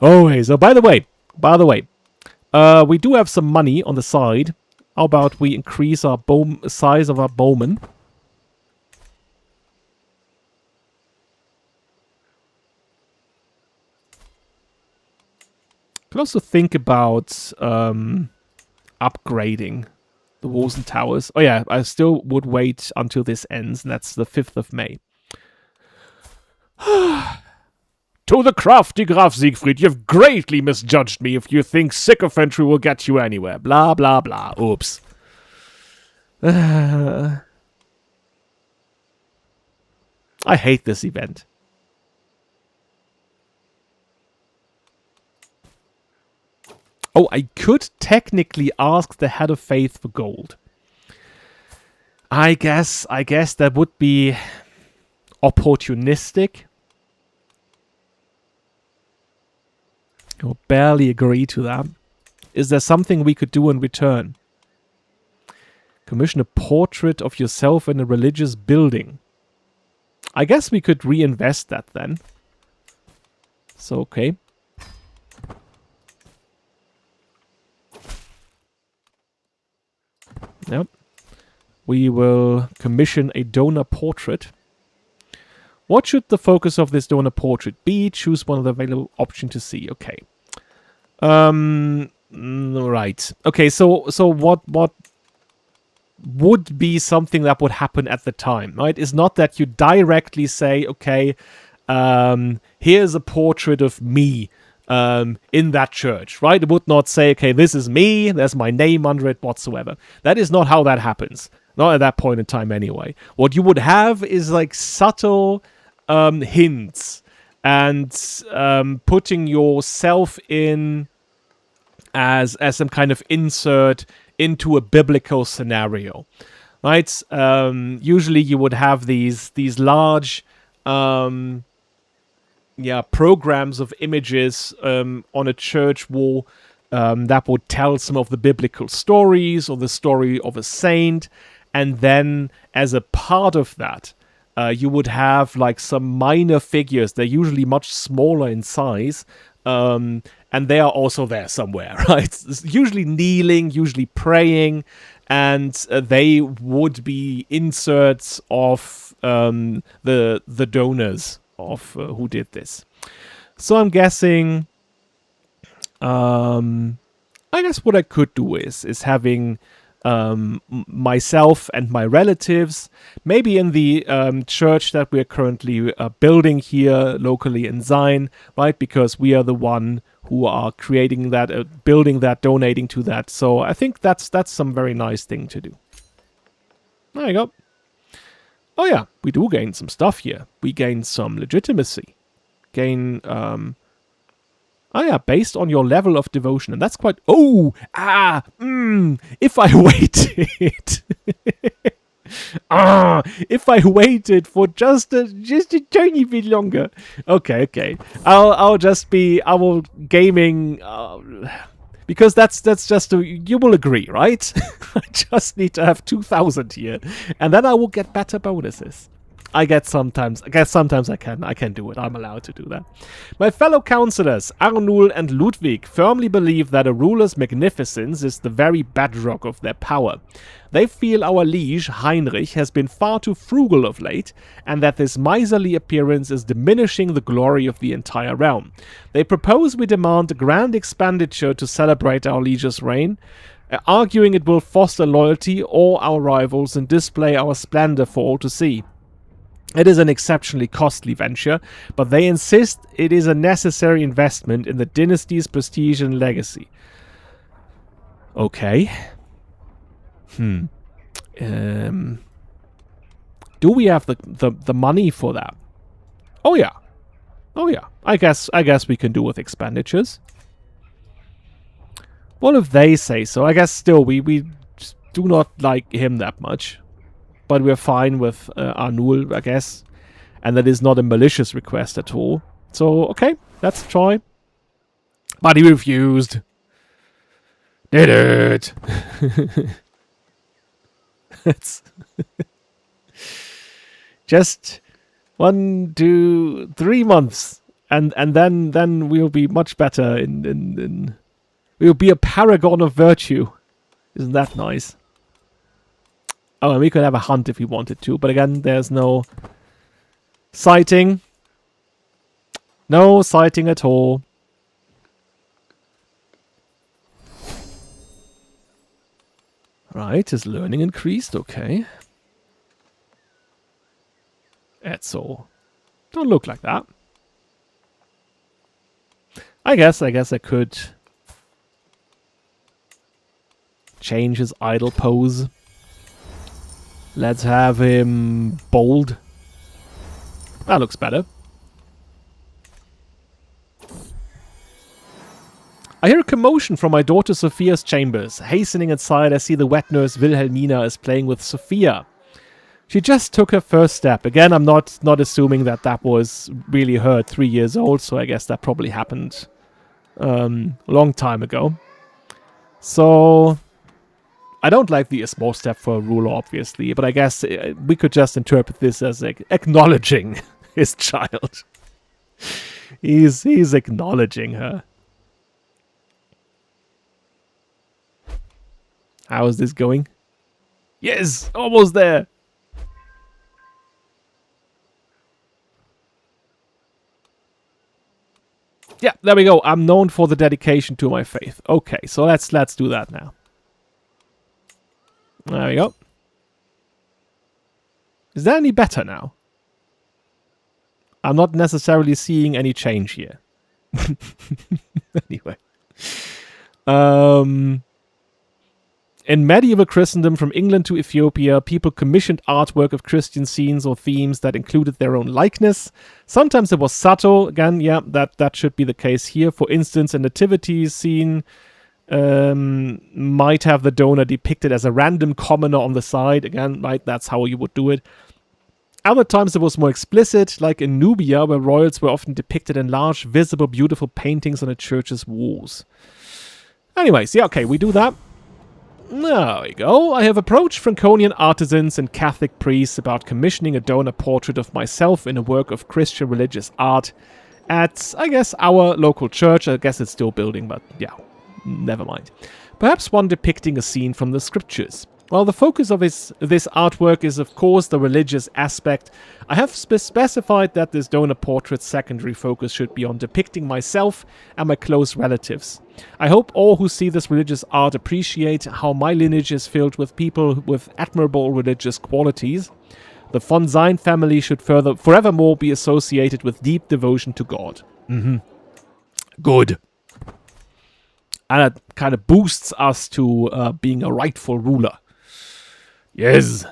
Always. Oh, by the way, we do have some money on the side. How about we increase our size of our bowmen? Could also think about upgrading the walls and towers. Oh yeah, I still would wait until this ends, and that's the 5th of May. To the crafty Graf Siegfried, you've greatly misjudged me if you think sycophantry will get you anywhere. Blah, blah, blah. Oops. I hate this event. Oh, I could technically ask the Head of Faith for gold. I guess that would be opportunistic. I'll barely agree to that. Is there something we could do in return? Commission a portrait of yourself in a religious building. I guess we could reinvest that then. So, okay. Yep. We will commission a donor portrait. What should the focus of this donor portrait be? Choose one of the available options to see. Okay. Right. Okay, so what would be something that would happen at the time, right? It's not that you directly say, okay, here's a portrait of me in that church, right? It would not say, okay, this is me, there's my name under it whatsoever. That is not how that happens. Not at that point in time anyway. What you would have is like subtle hints and putting yourself in as some kind of insert into a biblical scenario, right? Usually you would have these large programs of images on a church wall that would tell some of the biblical stories or the story of a saint, and then as a part of that you would have like some minor figures. They're usually much smaller in size, and they are also there somewhere, right? It's usually kneeling, usually praying, and they would be inserts of the donors of who did this. So I'm guessing, I guess what I could do is having myself and my relatives, maybe in the church that we're currently building here locally in Sayn, right? Because we are the one who are creating that, building that, donating to that. So I think that's some very nice thing to do. There you go. Oh yeah, we do gain some stuff here. We gain some legitimacy. Gain, based on your level of devotion. And that's quite... if I waited... if I waited for just a tiny bit longer. Okay. I will gaming... because that's just you will agree, right? I just need to have 2,000 here, and then I will get better bonuses. I guess sometimes I can do it. I'm allowed to do that. My fellow councillors, Arnul and Ludwig, firmly believe that a ruler's magnificence is the very bedrock of their power. They feel our liege, Heinrich, has been far too frugal of late, and that this miserly appearance is diminishing the glory of the entire realm. They propose we demand a grand expenditure to celebrate our liege's reign, arguing it will foster loyalty or our rivals and display our splendor for all to see. It is an exceptionally costly venture, but they insist it is a necessary investment in the dynasty's prestige and legacy. Okay. Do we have the money for that? Oh yeah. I guess we can do with expenditures. Well, if they say so, I guess still we do not like him that much. But we're fine with Arnul, I guess. And that is not a malicious request at all. So, okay, let's try. But he refused. Did it! It's just 1, 2, 3 months. And then we'll be much better in we'll be a paragon of virtue. Isn't that nice? Oh, and we could have a hunt if we wanted to, but again, there's no sighting. No sighting at all. Right, his learning increased, okay. Ezzo. Don't look like that. I guess I could change his idle pose. Let's have him bold. That looks better. I hear a commotion from my daughter Sophia's chambers. Hastening inside, I see the wet nurse Wilhelmina is playing with Sophia. She just took her first step. Again, I'm not assuming that was really her at 3 years old, so I guess that probably happened a long time ago. So, I don't like the small step for a ruler, obviously, but I guess we could just interpret this as like, acknowledging his child. He's acknowledging her. How is this going? Yes! Almost there! Yeah, there we go. I'm known for the dedication to my faith. Okay, so let's do that now. There we go. Is that any better now? I'm not necessarily seeing any change here. Anyway. In medieval Christendom, from England to Ethiopia, people commissioned artwork of Christian scenes or themes that included their own likeness. Sometimes it was subtle. Again, yeah, that should be the case here. For instance, a nativity scene might have the donor depicted as a random commoner on the side. Again, right, that's how you would do it. Other times it was more explicit, like in Nubia, where royals were often depicted in large, visible, beautiful paintings on a church's walls. Anyways, yeah, okay, we do that. There we go. I have approached Franconian artisans and Catholic priests about commissioning a donor portrait of myself in a work of Christian religious art at, I guess, our local church. I guess it's still building, but yeah, never mind. Perhaps one depicting a scene from the scriptures. While the focus of this artwork is, of course, the religious aspect, I have specified that this donor portrait's secondary focus should be on depicting myself and my close relatives. I hope all who see this religious art appreciate how my lineage is filled with people with admirable religious qualities. The von Sayn family should forevermore be associated with deep devotion to God. Good. And it kind of boosts us to being a rightful ruler. Yes.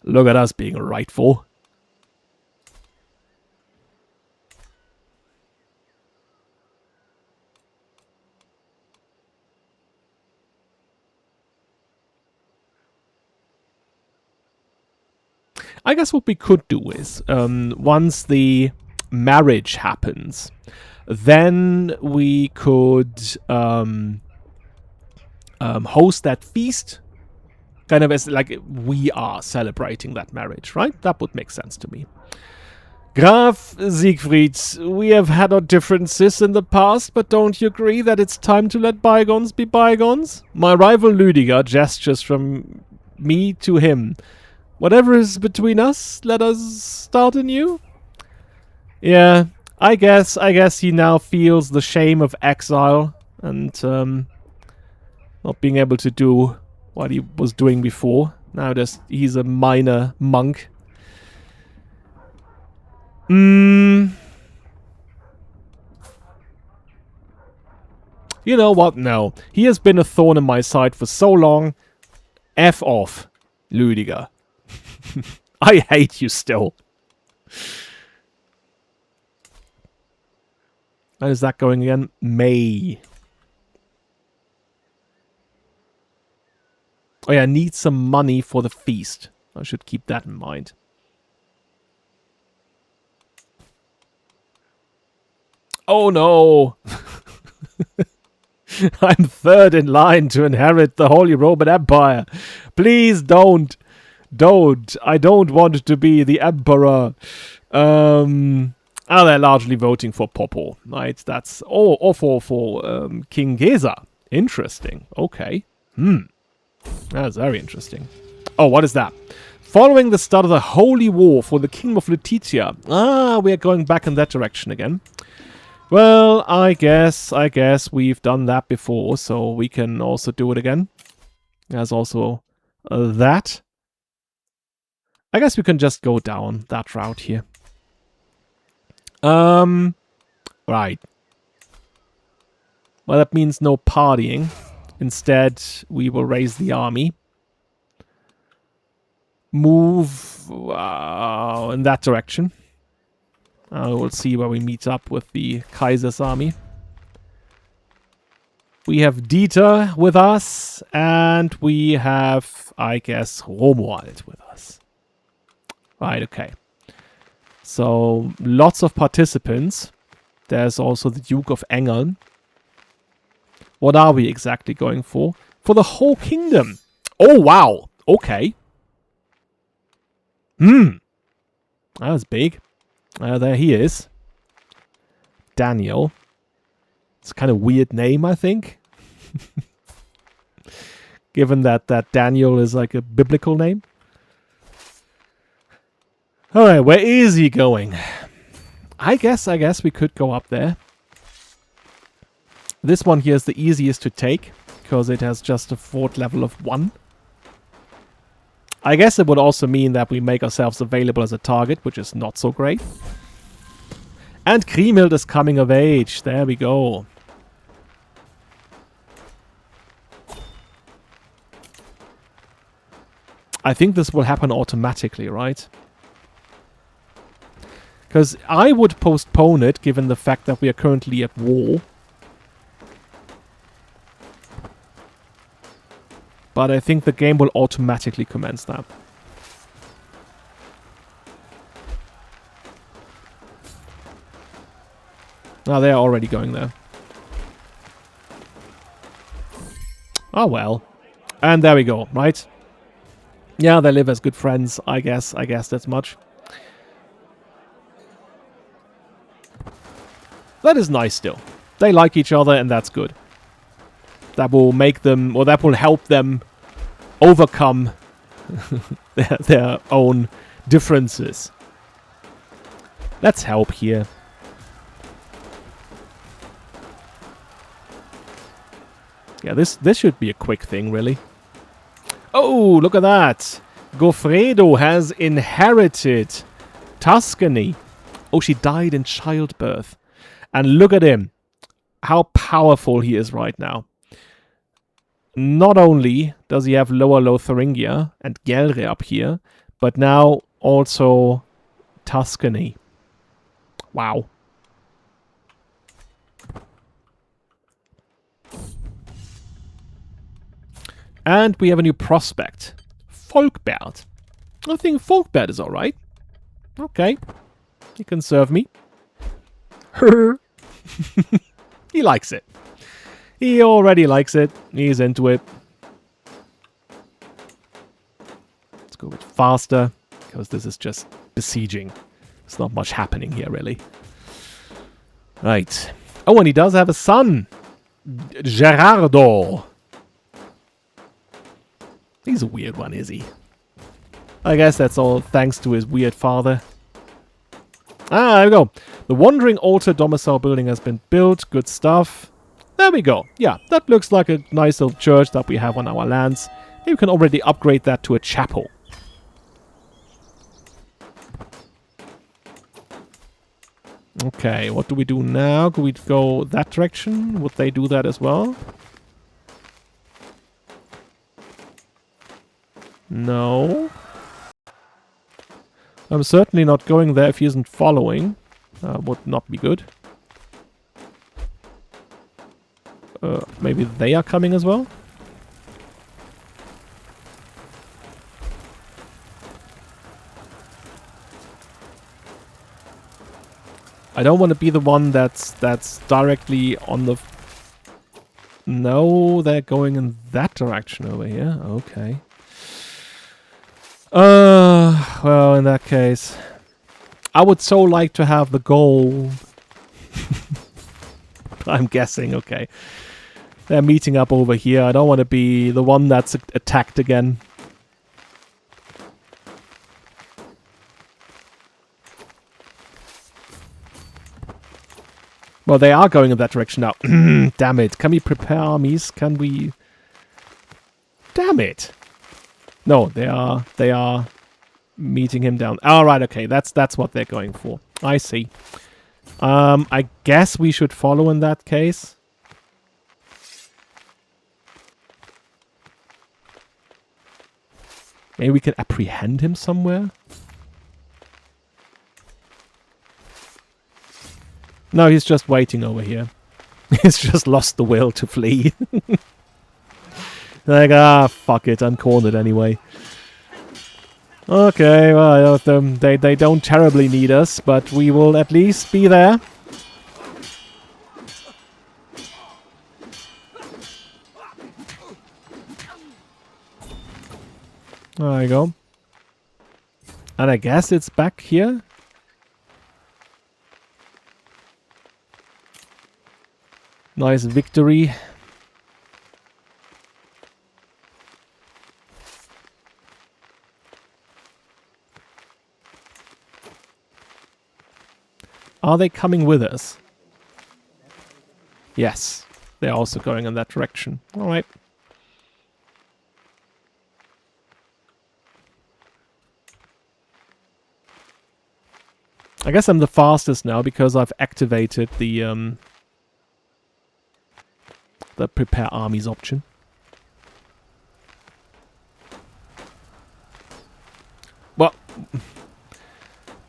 Look at us being rightful. I guess what we could do is, once the marriage happens, then we could host that feast. Kind of as like we are celebrating that marriage, right? That would make sense to me. Graf Siegfried, we have had our differences in the past, but don't you agree that it's time to let bygones be bygones? My rival Lüdiger gestures from me to him. Whatever is between us, let us start anew? Yeah, I guess he now feels the shame of exile and not being able to do what he was doing before. Now he's a minor monk. You know what? No. He has been a thorn in my side for so long. F off, Lüdiger. I hate you still. How is that going again? May. Oh yeah, I need some money for the feast. I should keep that in mind. Oh no! I'm third in line to inherit the Holy Roman Empire. Please don't. Don't. I don't want to be the emperor. They're largely voting for Popo, right? That's or for King Kaiser. Interesting. Okay. That's very interesting. Oh, what is that? Following the start of the Holy War for the Kingdom of Luticia. We are going back in that direction again. Well, I guess we've done that before, so we can also do it again. There's also that. I guess we can just go down that route here. Right. Well, that means no partying. Instead, we will raise the army. Move in that direction. We'll see where we meet up with the Kaiser's army. We have Dieter with us, and we have, I guess, Romuald with us. Right, okay. So, lots of participants. There's also the Duke of Engeln. What are we exactly going for? For the whole kingdom. Oh, wow. Okay. That was big. There he is. Daniel. It's a kind of weird name, I think. Given that Daniel is like a biblical name. Alright, where is he going? I guess we could go up there. This one here is the easiest to take, because it has just a fort level of 1. I guess it would also mean that we make ourselves available as a target, which is not so great. And Kriemhild is coming of age. There we go. I think this will happen automatically, right? Because I would postpone it, given the fact that we are currently at war. But I think the game will automatically commence that. Oh, they're already going there. Oh well. And there we go, right? Yeah, they live as good friends, I guess. I guess that's much. That is nice still. They like each other, and that's good. That will make them, or that will help them overcome their own differences. Let's help here. Yeah, this should be a quick thing, really. Oh, look at that. Goffredo has inherited Tuscany. Oh, she died in childbirth. And look at him. How powerful he is right now. Not only does he have Lower Lotharingia and Gelre up here, but now also Tuscany. Wow. And we have a new prospect. Folkbert. I think Folkbert is alright. Okay. He can serve me. He likes it. He already likes it. He's into it. Let's go a bit faster, because this is just besieging. There's not much happening here, really. Right. Oh, and he does have a son. Gerardo. He's a weird one, is he? I guess that's all thanks to his weird father. Ah, there we go. The Wandering Altar Domicile building has been built. Good stuff. There we go. Yeah, that looks like a nice little church that we have on our lands. Maybe we can already upgrade that to a chapel. Okay, what do we do now? Could we go that direction? Would they do that as well? No. I'm certainly not going there if he isn't following. Would not be good. Maybe they are coming as well? I don't want to be the one that's directly on the... No, they're going in that direction over here. Okay. Well, in that case, I would so like to have the gold. I'm guessing, okay. They're meeting up over here. I don't want to be the one that's attacked again. Well, they are going in that direction now. Damn it. Can we prepare armies? Can we... Damn Damn it! No, they are meeting him down. All right, okay, that's what they're going for. I see. I guess we should follow in that case. Maybe we can apprehend him somewhere? No, he's just waiting over here. He's just lost the will to flee. Like, fuck it, I'm cornered anyway. Okay, well, they don't terribly need us, but we will at least be there. There you go. And I guess it's back here. Nice victory. Are they coming with us? Yes. They're also going in that direction. Alright. I guess I'm the fastest now because I've activated the prepare armies option. Well,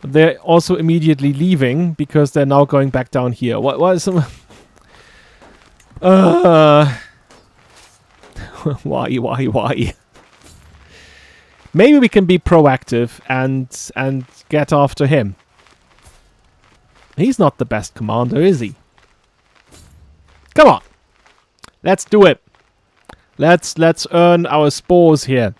they're also immediately leaving because they're now going back down here. What is some? Why? Maybe we can be proactive and get after him. He's not the best commander, is he? Come on. Let's do it. Let's earn our spores here.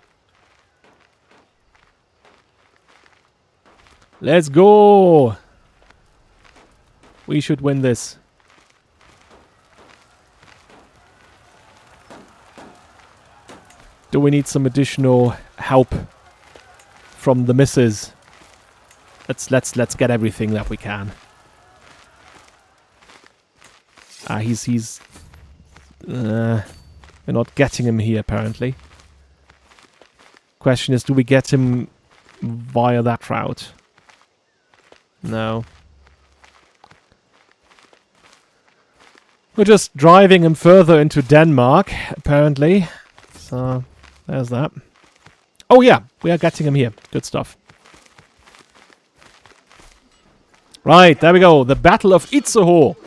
Let's go. We should win this. Do we need some additional help from the missus? Let's get everything that we can. We're not getting him here, apparently. Question is, do we get him via that route? No. We're just driving him further into Denmark, apparently. So, there's that. Oh yeah, we are getting him here. Good stuff. Right, there we go. The Battle of Itzehoe.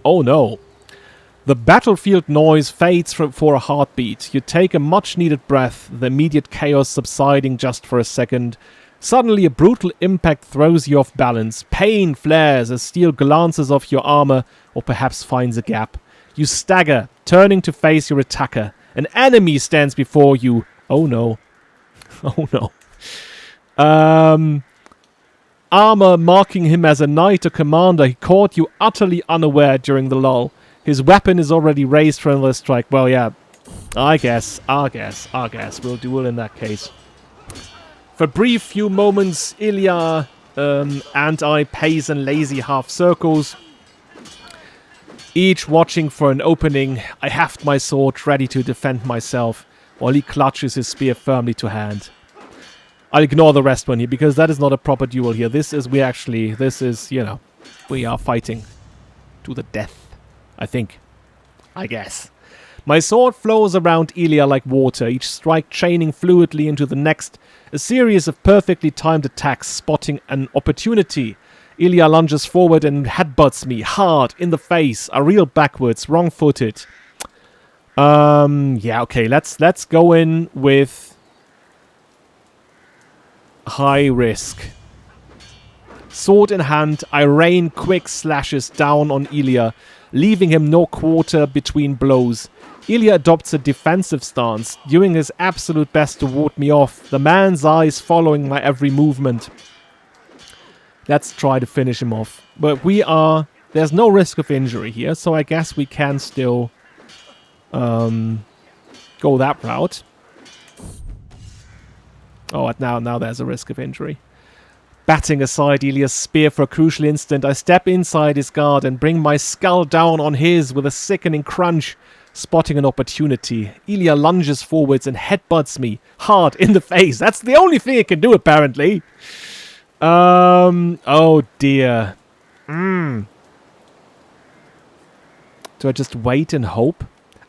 Oh no. The battlefield noise fades for a heartbeat. You take a much-needed breath, the immediate chaos subsiding just for a second. Suddenly a brutal impact throws you off balance. Pain flares as steel glances off your armor or perhaps finds a gap. You stagger, turning to face your attacker. An enemy stands before you. Oh no. Oh no. Armor marking him as a knight or commander, he caught you utterly unaware during the lull. His weapon is already raised for another strike. Well, yeah. I guess. We'll duel in that case. For a brief few moments, Ilya and I pace in lazy half circles, each watching for an opening. I heft my sword ready to defend myself, while he clutches his spear firmly to hand. I'll ignore the rest one here, because that is not a proper duel here. This is, you know, we are fighting to the death, I think. I guess. My sword flows around Ilya like water, each strike chaining fluidly into the next. A series of perfectly timed attacks, spotting an opportunity. Ilya lunges forward and headbutts me hard in the face. I reel backwards, wrong-footed. Yeah, okay, let's go in with high risk. Sword in hand, I rain quick slashes down on Ilya, leaving him no quarter between blows. Ilya adopts a defensive stance, doing his absolute best to ward me off, the man's eyes following my every movement. Let's try to finish him off. But there's no risk of injury here, so I guess we can still go that route. Oh, now there's a risk of injury. Batting aside Ilya's spear for a crucial instant, I step inside his guard and bring my skull down on his with a sickening crunch. Spotting an opportunity, Ilya lunges forwards and headbutts me hard in the face. That's the only thing it can do, apparently. Oh dear. Do I just wait and hope?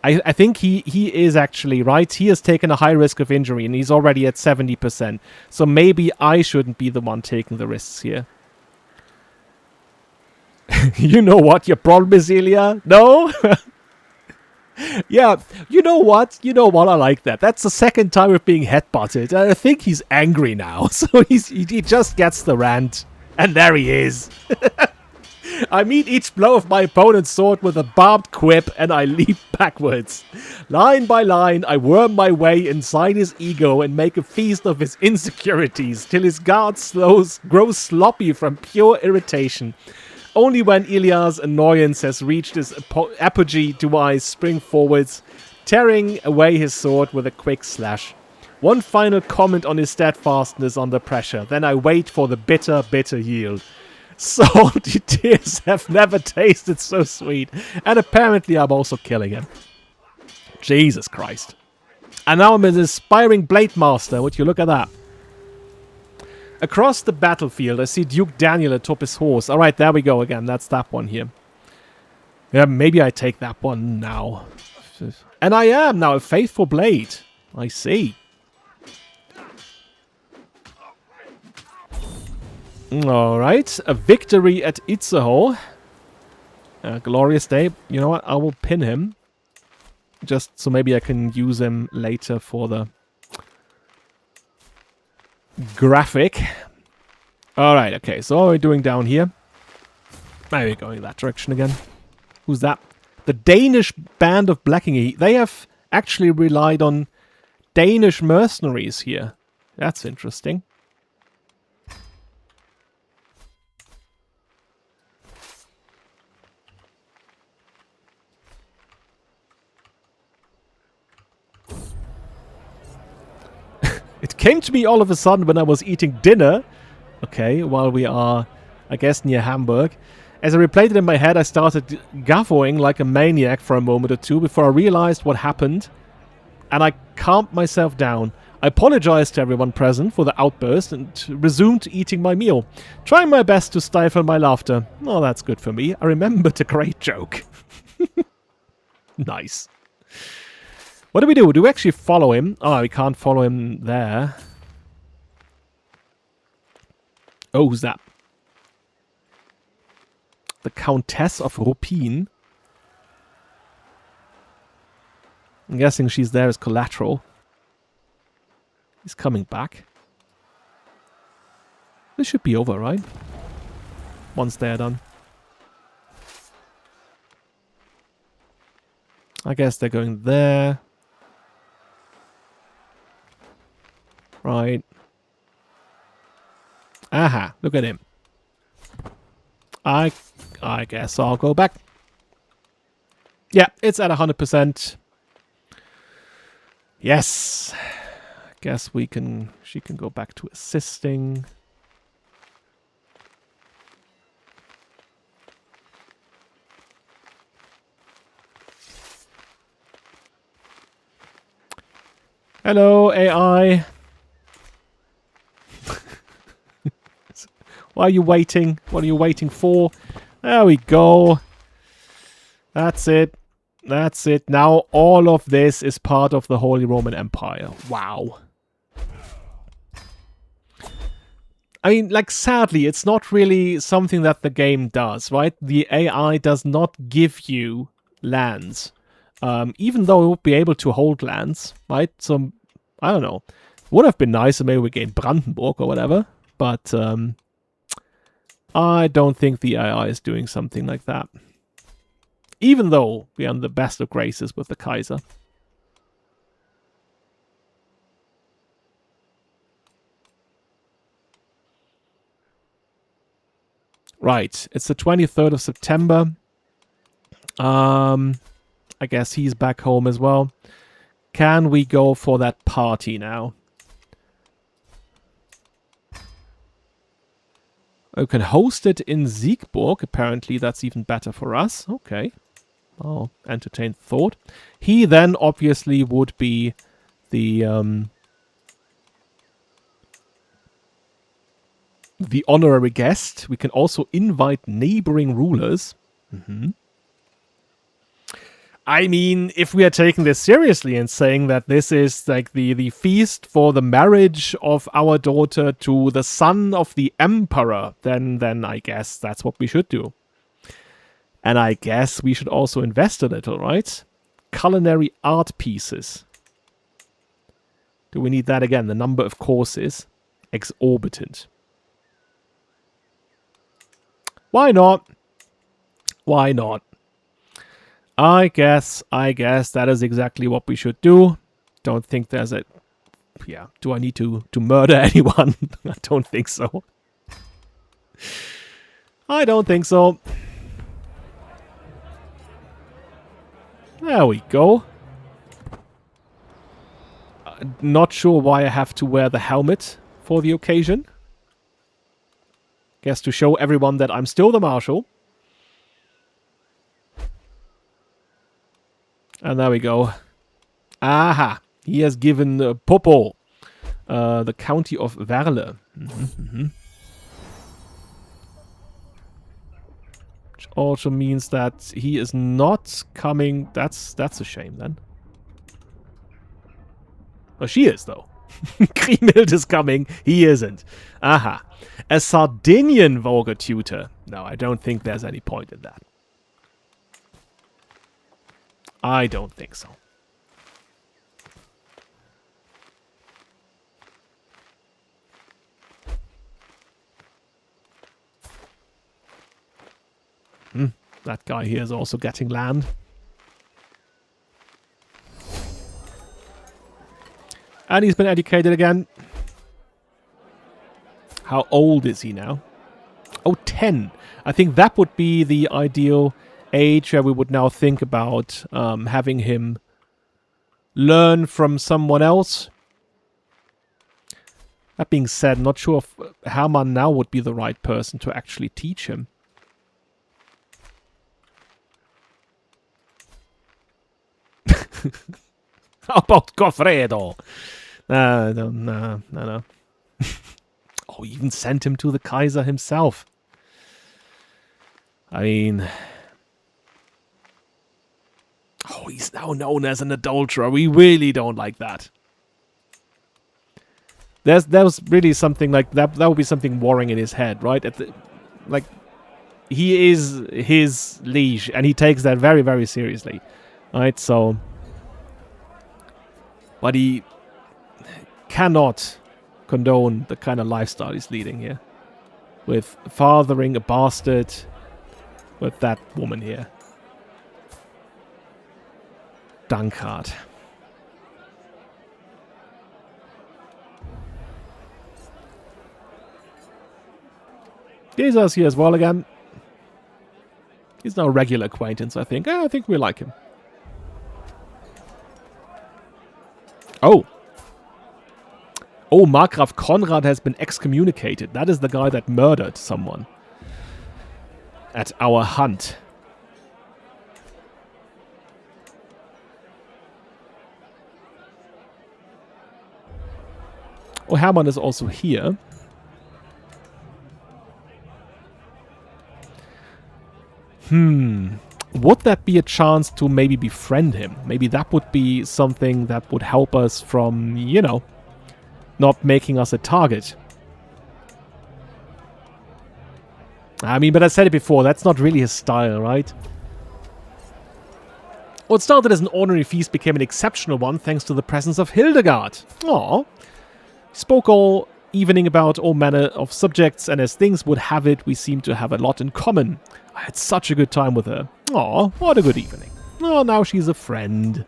I think he is actually, right? He has taken a high risk of injury and he's already at 70%. So maybe I shouldn't be the one taking the risks here. You know what your problem is, Ilya? No? Yeah, you know what? You know what? I like that. That's the second time we're being headbutted. And I think he's angry now. So he just gets the rant. And there he is. I meet each blow of my opponent's sword with a barbed quip and I leap backwards. Line by line, I worm my way inside his ego and make a feast of his insecurities till his guard grows sloppy from pure irritation. Only when Ilya's annoyance has reached its apogee do I spring forwards, tearing away his sword with a quick slash. One final comment on his steadfastness under pressure, then I wait for the bitter, bitter yield. Salty tears have never tasted so sweet, and apparently I'm also killing him. Jesus Christ. And now I'm an aspiring blade master, would you look at that? Across the battlefield, I see Duke Daniel atop his horse. Alright, there we go again. That's that one here. Yeah, maybe I take that one now. And I am now a faithful blade. I see. Alright, a victory at Itzehoe. A glorious day. You know what? I will pin him. Just so maybe I can use him later for the graphic. Alright, okay. So what are we doing down here? Maybe going that direction again. Who's that? The Danish band of Blackingy. They have actually relied on Danish mercenaries here. That's interesting. It came to me all of a sudden when I was eating dinner. Okay, while we are, I guess, near Hamburg. As I replayed it in my head, I started guffawing like a maniac for a moment or two before I realized what happened. And I calmed myself down. I apologized to everyone present for the outburst and resumed eating my meal, trying my best to stifle my laughter. Oh, that's good for me. I remembered a great joke. Nice. What do we do? Do we actually follow him? Oh, we can't follow him there. Oh, who's that? The Countess of Ruppin. I'm guessing she's there as collateral. He's coming back. This should be over, right? Once they're done. I guess they're going there. Right. Aha, look at him. I guess I'll go back. Yeah, it's at 100%. Yes. Guess she can go back to assisting. Hello, AI. Why are you waiting? What are you waiting for? There we go. That's it. That's it. Now all of this is part of the Holy Roman Empire. Wow. I mean, like, sadly, it's not really something that the game does, right? The AI does not give you lands. Even though it would be able to hold lands, right? So, I don't know. Would have been nice if maybe we gained Brandenburg or whatever. But, I don't think the AI is doing something like that. Even though we are in the best of graces with the Kaiser. Right, it's the 23rd of September. I guess he's back home as well. Can we go for that party now? We can host it in Siegburg. Apparently that's even better for us. Okay. I'll entertain thought. He then obviously would be the honorary guest. We can also invite neighboring rulers. I mean, if we are taking this seriously and saying that this is like the feast for the marriage of our daughter to the son of the emperor, then I guess that's what we should do. And I guess we should also invest a little, right? Culinary art pieces. Do we need that again? The number of courses. Exorbitant. Why not? Why not? I guess that is exactly what we should do. Don't think there's a... Yeah, do I need to murder anyone? I don't think so. I don't think so. There we go. Not sure why I have to wear the helmet for the occasion. Guess to show everyone that I'm still the marshal. And there we go. Aha! He has given Popo the county of Werle. Which also means that he is not coming. That's a shame then. Well, she is though. Kriemhild is coming. He isn't. Aha. A Sardinian vulgar tutor. No, I don't think there's any point in that. I don't think so. That guy here is also getting land. And he's been educated again. How old is he now? Oh, 10. I think that would be the ideal age where we would now think about having him learn from someone else. That being said, not sure if Hermann now would be the right person to actually teach him. How about Goffredo? No. Oh, even sent him to the Kaiser himself. I mean... Oh, he's now known as an adulterer. We really don't like that. There was really something like that. That would be something warring in his head, right? Like, he is his liege, and he takes that very, very seriously, right? So, but he cannot condone the kind of lifestyle he's leading here, with fathering a bastard with that woman here. Dankard. Jesus here as well again. He's now a regular acquaintance, I think. I think we like him. Oh. Oh, Markgraf Konrad has been excommunicated. That is the guy that murdered someone at our hunt. Oh, Hermann is also here. Would that be a chance to maybe befriend him? Maybe that would be something that would help us from, you know, not making us a target. I mean, but I said it before, that's not really his style, right? What started as an ordinary feast became an exceptional one thanks to the presence of Hildegard. Aww. Spoke all evening about all manner of subjects, and as things would have it, we seemed to have a lot in common. I had such a good time with her. Aw, what a good evening. Oh, now she's a friend.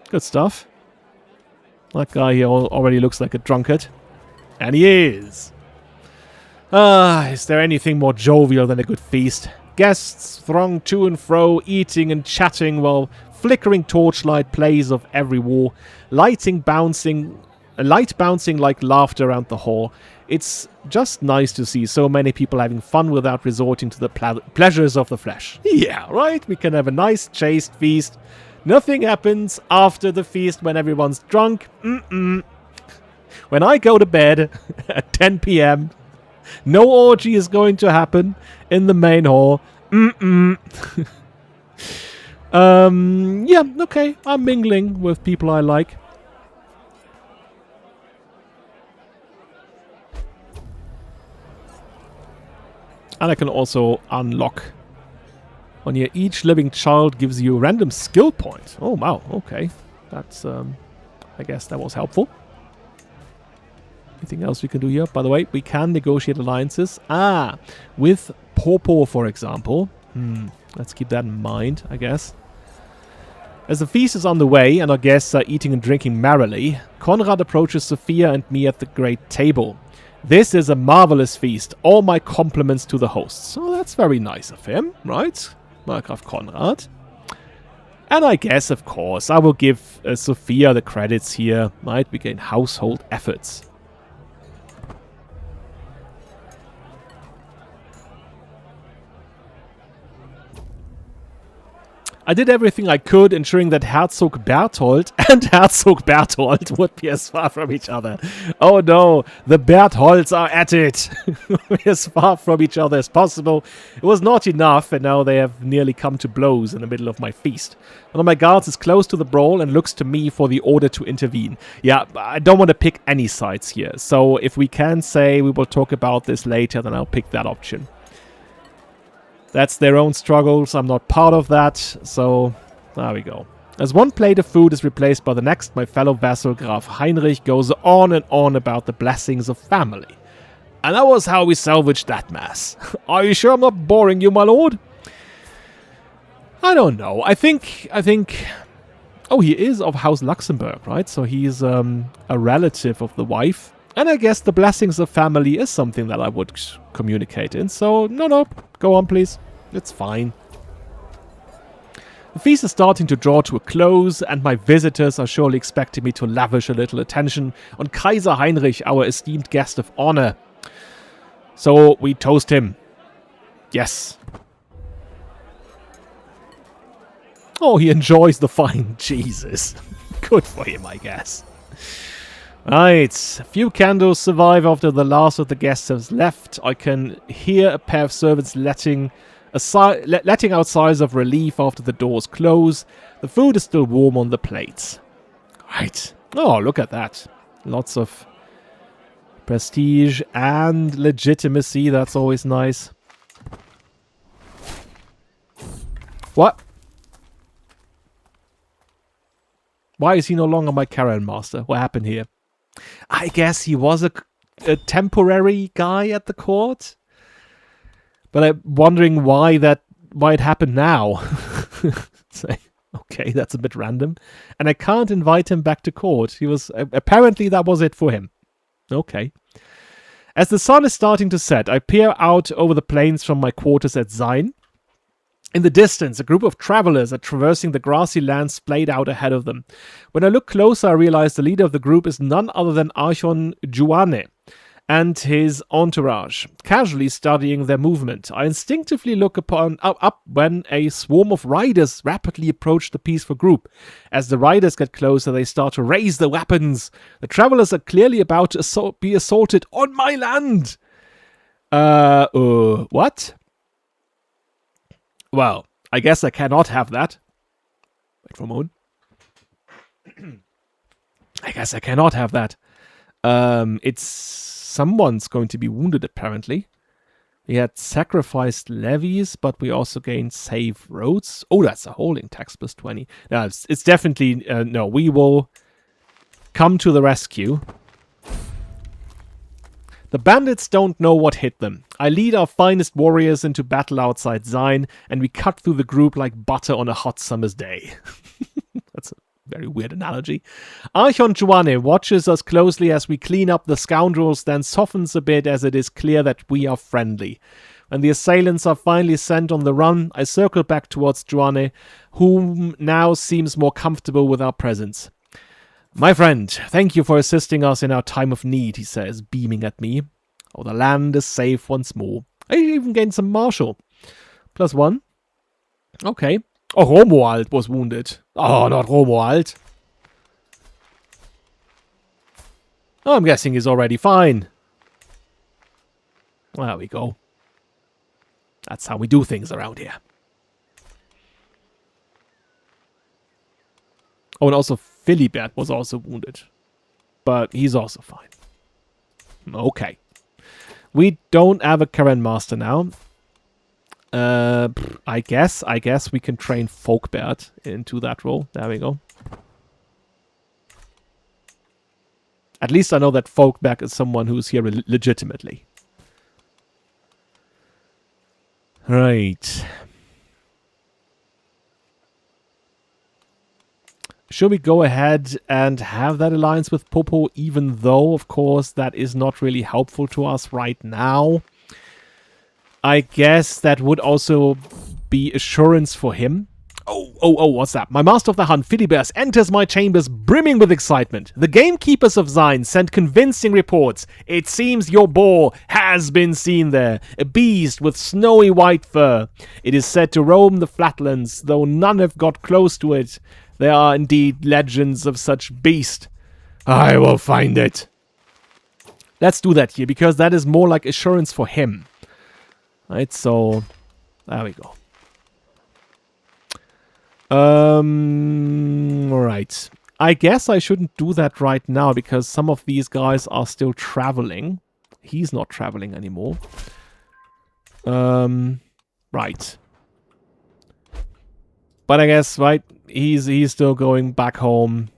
Good stuff. That guy here already looks like a drunkard. And he is. Is there anything more jovial than a good feast? Guests throng to and fro, eating and chatting, while flickering torchlight plays of every war, lighting, bouncing light bouncing like laughter around the hall. It's just nice to see so many people having fun without resorting to the pleasures of the flesh. Yeah, right? We can have a nice, chaste feast. Nothing happens after the feast when everyone's drunk. When I go to bed at 10 p.m., no orgy is going to happen in the main hall. Yeah, okay. I'm mingling with people I like. And I can also unlock. On here, each living child gives you a random skill point. Oh, wow. Okay. That's, I guess that was helpful. Anything else we can do here? By the way, we can negotiate alliances. With Popo, for example. Let's keep that in mind, I guess. As the feast is on the way and our guests are eating and drinking merrily, Konrad approaches Sophia and me at the great table. This is a marvelous feast. All my compliments to the hosts. Oh, that's very nice of him, right? Markgraf Konrad. And I guess, of course, I will give Sophia the credits here. Right? We gain household efforts. I did everything I could, ensuring that Herzog Berthold and Herzog Berthold would be as far from each other. Oh no, the Bertholds are at it. As far from each other as possible. It was not enough, and now they have nearly come to blows in the middle of my feast. One of my guards is close to the brawl and looks to me for the order to intervene. Yeah, I don't want to pick any sides here, so if we can say we will talk about this later, then I'll pick that option. That's their own struggles. I'm not part of that. So, there we go. As one plate of food is replaced by the next, my fellow vassal, Graf Heinrich, goes on and on about the blessings of family. And that was how we salvaged that mess. Are you sure I'm not boring you, my lord? I don't know. I think... Oh, he is of House Luxembourg, right? So he's a relative of the wife. And I guess the blessings of family is something that I would communicate in. So, no, go on, please. It's fine. The feast is starting to draw to a close, and my visitors are surely expecting me to lavish a little attention on Kaiser Heinrich, our esteemed guest of honor. So, we toast him. Yes. Oh, he enjoys the fine. Jesus. Good for him, I guess. Right, a few candles survive after the last of the guests has left. I can hear a pair of servants letting out sighs of relief after the doors close. The food is still warm on the plates. Right. Oh, look at that. Lots of prestige and legitimacy. That's always nice. What? Why is he no longer my Karen master? What happened here? I guess he was a temporary guy at the court. But I'm wondering why it happened now. So, okay, that's a bit random. And I can't invite him back to court. He was apparently that was it for him. Okay. As the sun is starting to set, I peer out over the plains from my quarters at Sayn. In the distance, a group of travelers are traversing the grassy land splayed out ahead of them. When I look closer, I realize the leader of the group is none other than Archon Juane and his entourage, casually studying their movement. I instinctively look up when a swarm of riders rapidly approach the peaceful group. As the riders get closer, they start to raise their weapons. The travelers are clearly about to be assaulted on my land. What? Well, I guess I cannot have that. Wait for a moment. I guess I cannot have that. Someone's going to be wounded, apparently. We had sacrificed levies, but we also gained save roads. Oh, that's a holding tax plus 20. No, it's definitely... no, we will come to the rescue. The bandits don't know what hit them. I lead our finest warriors into battle outside Sayn, and we cut through the group like butter on a hot summer's day. That's a very weird analogy. Archon Juane watches us closely as we clean up the scoundrels, then softens a bit as it is clear that we are friendly. When the assailants are finally sent on the run, I circle back towards Juane, whom now seems more comfortable with our presence. My friend, thank you for assisting us in our time of need, he says, beaming at me. Oh, the land is safe once more. I even gained some martial. +1. Okay. Oh, Romuald was wounded. Oh, not Romuald. Oh, I'm guessing he's already fine. There we go. That's how we do things around here. Oh, and also Philibert was also wounded. But he's also fine. Okay. We don't have a Karen Master now. I guess we can train Folkbert into that role. There we go. At least I know that Folkbert is someone who's here legitimately. Right. Should we go ahead and have that alliance with Popo, even though, of course, that is not really helpful to us right now? I guess that would also be assurance for him. Oh, what's that? My master of the hunt, Philibert, enters my chambers brimming with excitement. The gamekeepers of Sayn sent convincing reports. It seems your boar has been seen there, a beast with snowy white fur. It is said to roam the flatlands, though none have got close to it. There are indeed legends of such beast. I will find it. Let's do that here, because that is more like assurance for him. Right, so there we go. Alright. I guess I shouldn't do that right now because some of these guys are still traveling. He's not traveling anymore. Right. But I guess, right, he's still going back home.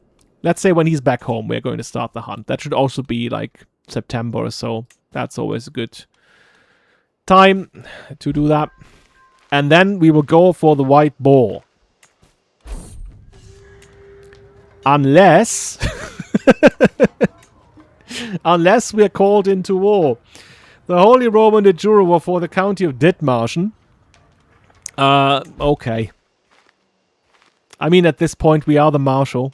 Let's say when he's back home, we're going to start the hunt. That should also be like September or so. That's always a good time to do that. And then we will go for the White Boar. Unless... unless we are called into war. The Holy Roman de Jure were for the county of Dithmarschen. Okay. I mean, at this point, we are the marshal.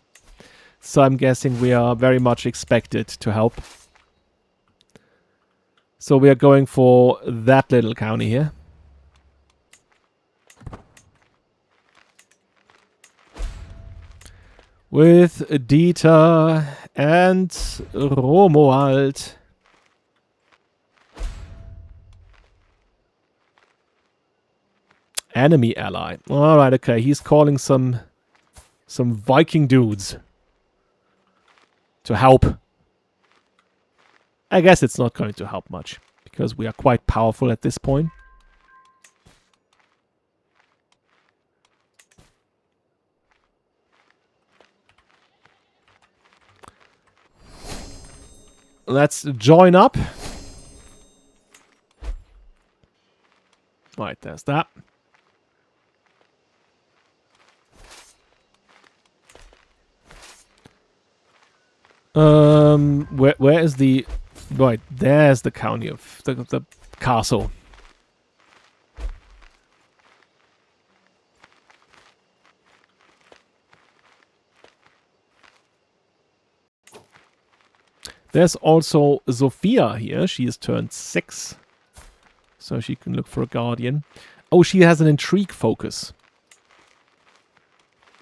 So I'm guessing we are very much expected to help. So we are going for that little county here. With Dieter and Romuald. Enemy ally. Alright, okay. He's calling some Viking dudes to help. I guess it's not going to help much, because we are quite powerful at this point. Let's join up. Right, there's that. Where is the... Right, there's the county of the castle. There's also Sophia here. She is turned 6. So she can look for a guardian. Oh, she has an intrigue focus.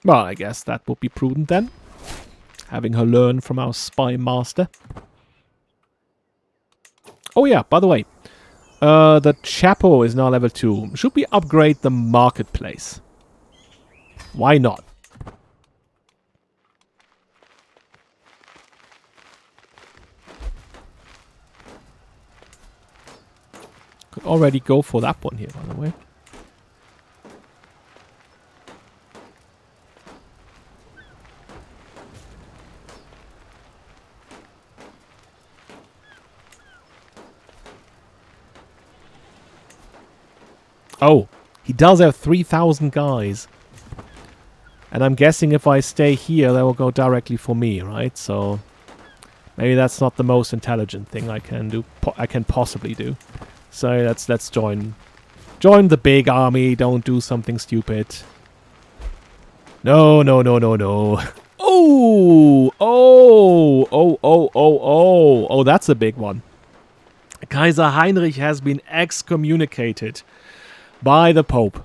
Well, I guess that would be prudent then. Having her learn from our spy master. Oh yeah, by the way. The Chapo is now level 2. Should we upgrade the marketplace? Why not? Could already go for that one here, by the way. Oh, he does have 3,000 guys. And I'm guessing if I stay here, they will go directly for me, right? So maybe that's not the most intelligent thing I can do. I can possibly do. So let's join the big army. Don't do something stupid. No. Oh, Oh! Oh! Oh, oh, oh, oh. Oh, that's a big one. Kaiser Heinrich has been excommunicated by the Pope.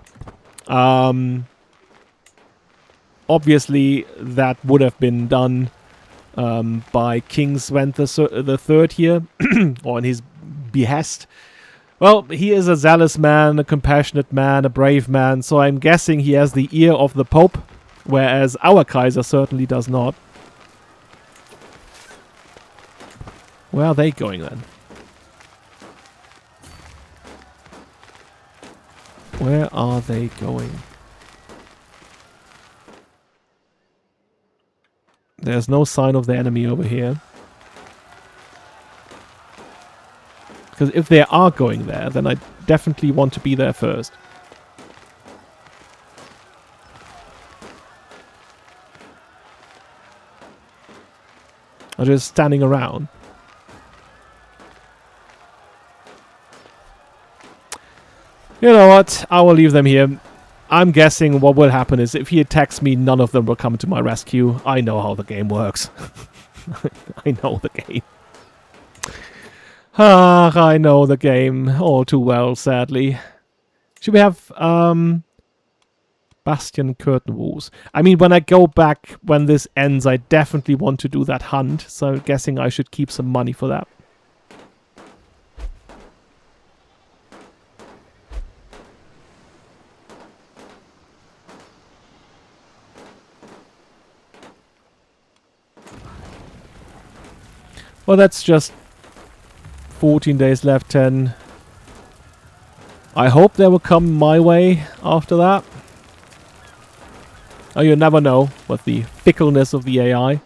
Obviously, that would have been done by King Sven the Third here, or on his behest. Well, he is a zealous man, a compassionate man, a brave man, so I'm guessing he has the ear of the Pope, whereas our Kaiser certainly does not. Where are they going then? Where are they going? There's no sign of the enemy over here. Because if they are going there, then I definitely want to be there first. Or just standing around. You know what? I will leave them here. I'm guessing what will happen is if he attacks me, none of them will come to my rescue. I know how the game works. I know the game. Ah, I know the game all too well, sadly. Should we have Bastion Curtain Walls? I mean, when I go back, when this ends, I definitely want to do that hunt, so I'm guessing I should keep some money for that. Well, that's just 14 days left, 10. I hope they will come my way after that. Oh, you never know with the fickleness of the AI.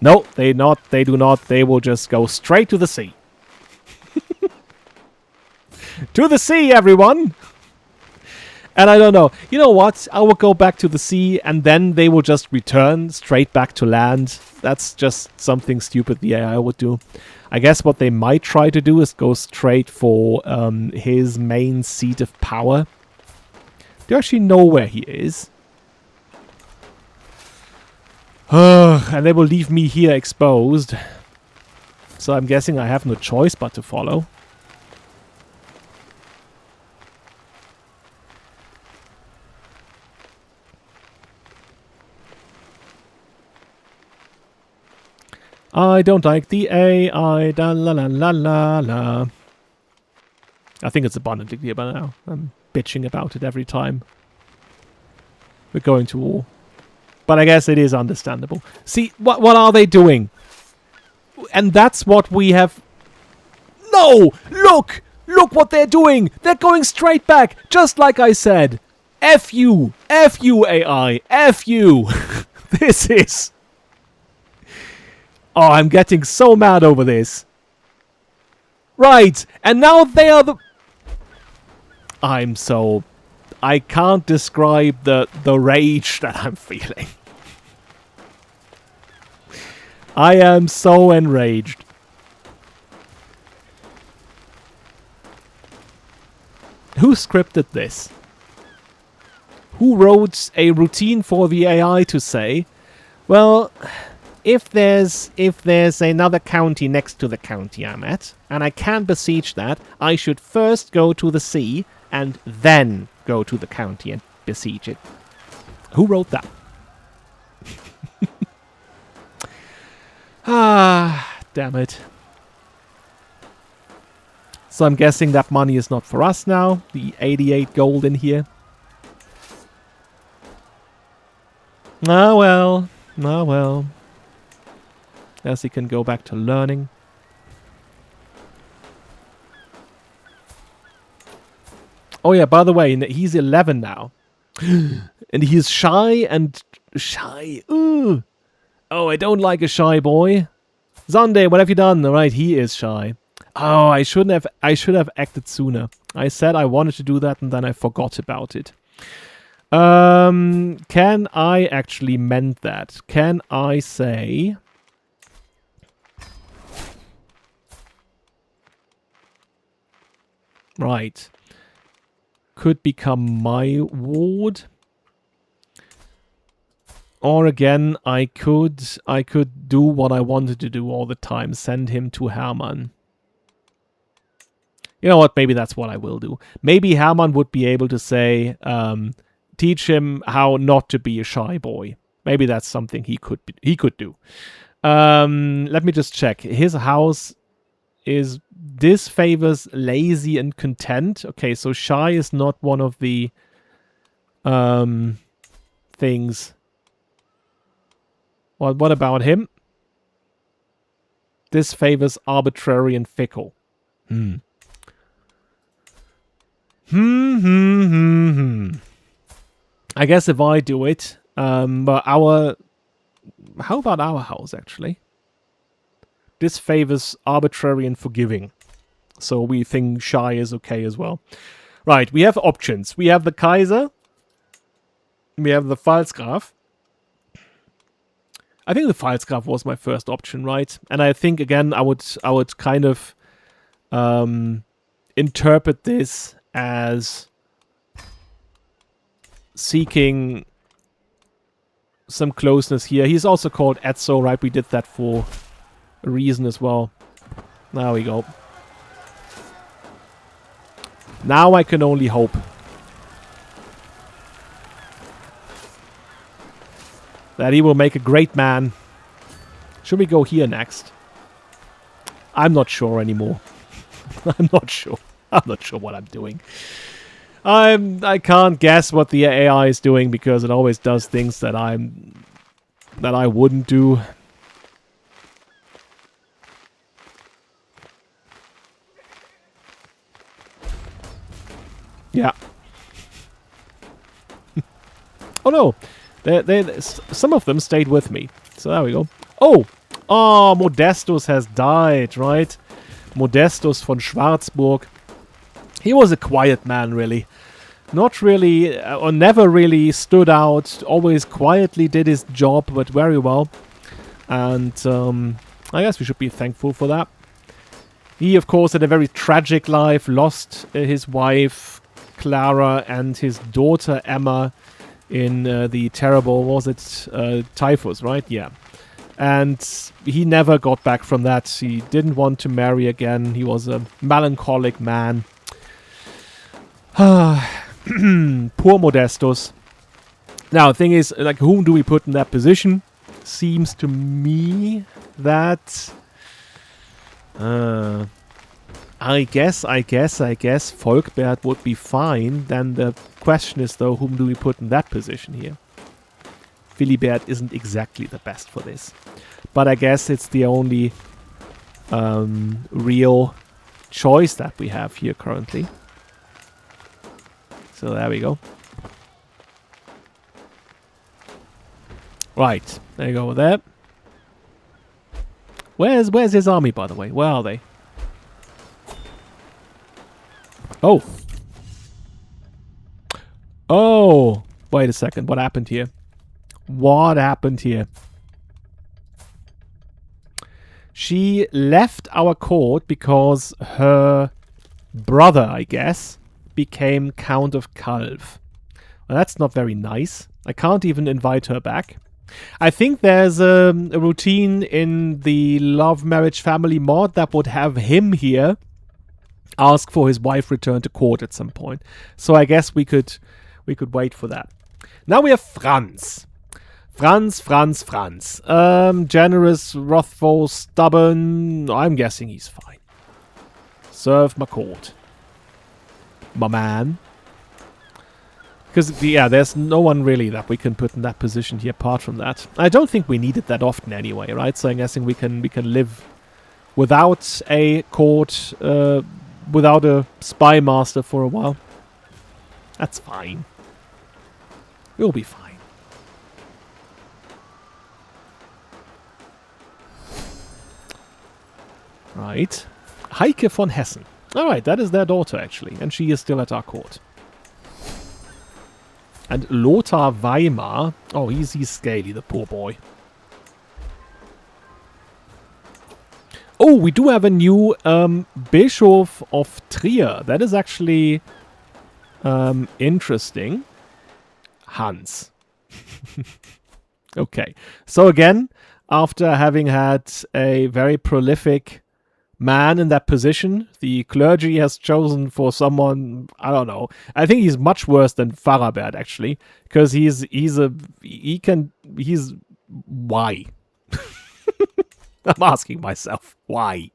No, they do not. They will just go straight to the sea. To the sea, everyone! And I don't know. You know what? I will go back to the sea and then they will just return straight back to land. That's just something stupid the AI would do. I guess what they might try to do is go straight for his main seat of power. Do you actually know where he is? And they will leave me here exposed. So I'm guessing I have no choice but to follow. I don't like the AI, da la la la la la. I think it's abundantly clear by now. I'm bitching about it every time we're going to war. But I guess it is understandable. See, what are they doing? And that's what we have... No! Look! Look what they're doing! They're going straight back, just like I said. F you! F you, AI! F you! This is... Oh, I'm getting so mad over this. Right, and now they are the... I can't describe the rage that I'm feeling. I am so enraged. Who scripted this? Who wrote a routine for the AI to say, well... If there's another county next to the county I'm at, and I can't besiege that, I should first go to the sea, and then go to the county and besiege it. Who wrote that? Ah, damn it. So I'm guessing that money is not for us now. The 88 gold in here. Ah, well. Ah, well. As he can go back to learning. Oh yeah, by the way, he's 11 now. And he's shy and... Shy. Ooh. Oh, I don't like a shy boy. Sunday, what have you done? Alright, he is shy. Oh, I should have acted sooner. I said I wanted to do that and then I forgot about it. Can I actually mend that? Can I say... Right. Could become my ward. Or again, I could do what I wanted to do all the time. Send him to Hermann. You know what? Maybe that's what I will do. Maybe Hermann would be able to say, teach him how not to be a shy boy. Maybe that's something he could do. Let me just check. His house is disfavors lazy and content. Okay, so shy is not one of the things. Well, what about him? Disfavors arbitrary and fickle. I guess if I do it, but how about our house, actually? Disfavors arbitrary and forgiving. So we think shy is okay as well. Right, we have options. We have the Kaiser. We have the Pfalzgraf. I think the Pfalzgraf was my first option, right? And I think, again, I would kind of interpret this as seeking some closeness here. He's also called Ezzo, right? We did that for a reason as well. There we go. Now I can only hope. That he will make a great man. Should we go here next? I'm not sure anymore. I'm not sure. I'm not sure what I'm doing. I can't guess what the AI is doing because it always does things that I wouldn't do. Yeah. Oh no. Some of them stayed with me. So there we go. Oh! Oh, Modestus has died, right? Modestus von Schwarzburg. He was a quiet man, really. Not really, or never really stood out. Always quietly did his job, but very well. And I guess we should be thankful for that. He, of course, had a very tragic life. Lost his wife, Clara, and his daughter, Emma, in the terrible, was it typhus, right? Yeah. And he never got back from that. He didn't want to marry again. He was a melancholic man. Poor Modestus. Now, the thing is, like, whom do we put in that position? Seems to me that... I guess Volkbert would be fine. Then the question is, though, whom do we put in that position here? Philibert isn't exactly the best for this. But I guess it's the only real choice that we have here currently. So there we go. Right, there you go with that. Where's his army, by the way? Where are they? Oh. Oh. Wait a second. What happened here? What happened here? She left our court because her brother, I guess, became Count of Calv. Well, that's not very nice. I can't even invite her back. I think there's a routine in the Love, Marriage, Family mod that would have him here ask for his wife return to court at some point. So I guess we could wait for that. Now we have Franz. Franz. Generous, wrathful, stubborn. I'm guessing he's fine. Serve my court. My man. Because, yeah, there's no one really that we can put in that position here apart from that. I don't think we need it that often anyway, right? So I'm guessing we can live without a court, without a spy master for a while. That's fine. We'll be fine. Right. Heike von Hessen. Alright, that is their daughter, actually. And she is still at our court. And Lothar Weimar. Oh, he's scaly, the poor boy. Oh, we do have a new Bishop of Trier. That is actually interesting. Hans. Okay. So again, after having had a very prolific man in that position, the clergy has chosen for someone, I don't know. I think he's much worse than Farabert, actually, because why? I'm asking myself, why?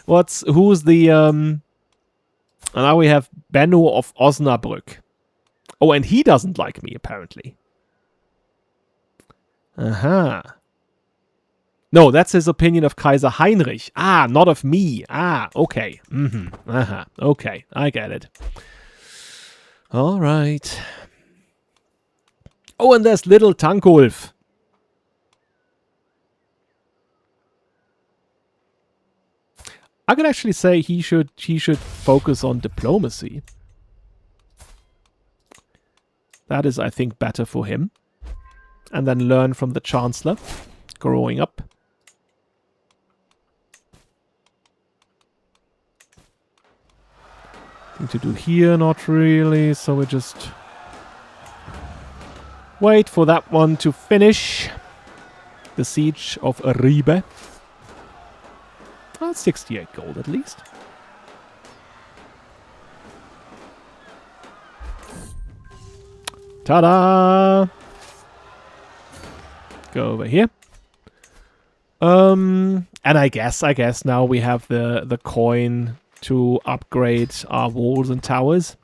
Who's the, now we have Benno of Osnabrück. Oh, and he doesn't like me, apparently. Aha. No, that's his opinion of Kaiser Heinrich. Ah, not of me. Ah, okay. Okay, I get it. All right. Oh, and there's little Tankulf. I could actually say he should focus on diplomacy. That is, I think, better for him. And then learn from the Chancellor growing up. Thing to do here, not really, so we just wait for that one to finish. The siege of Ribe. Well, 68 gold at least. Ta-da! Go over here. And I guess now we have the coin to upgrade our walls and towers.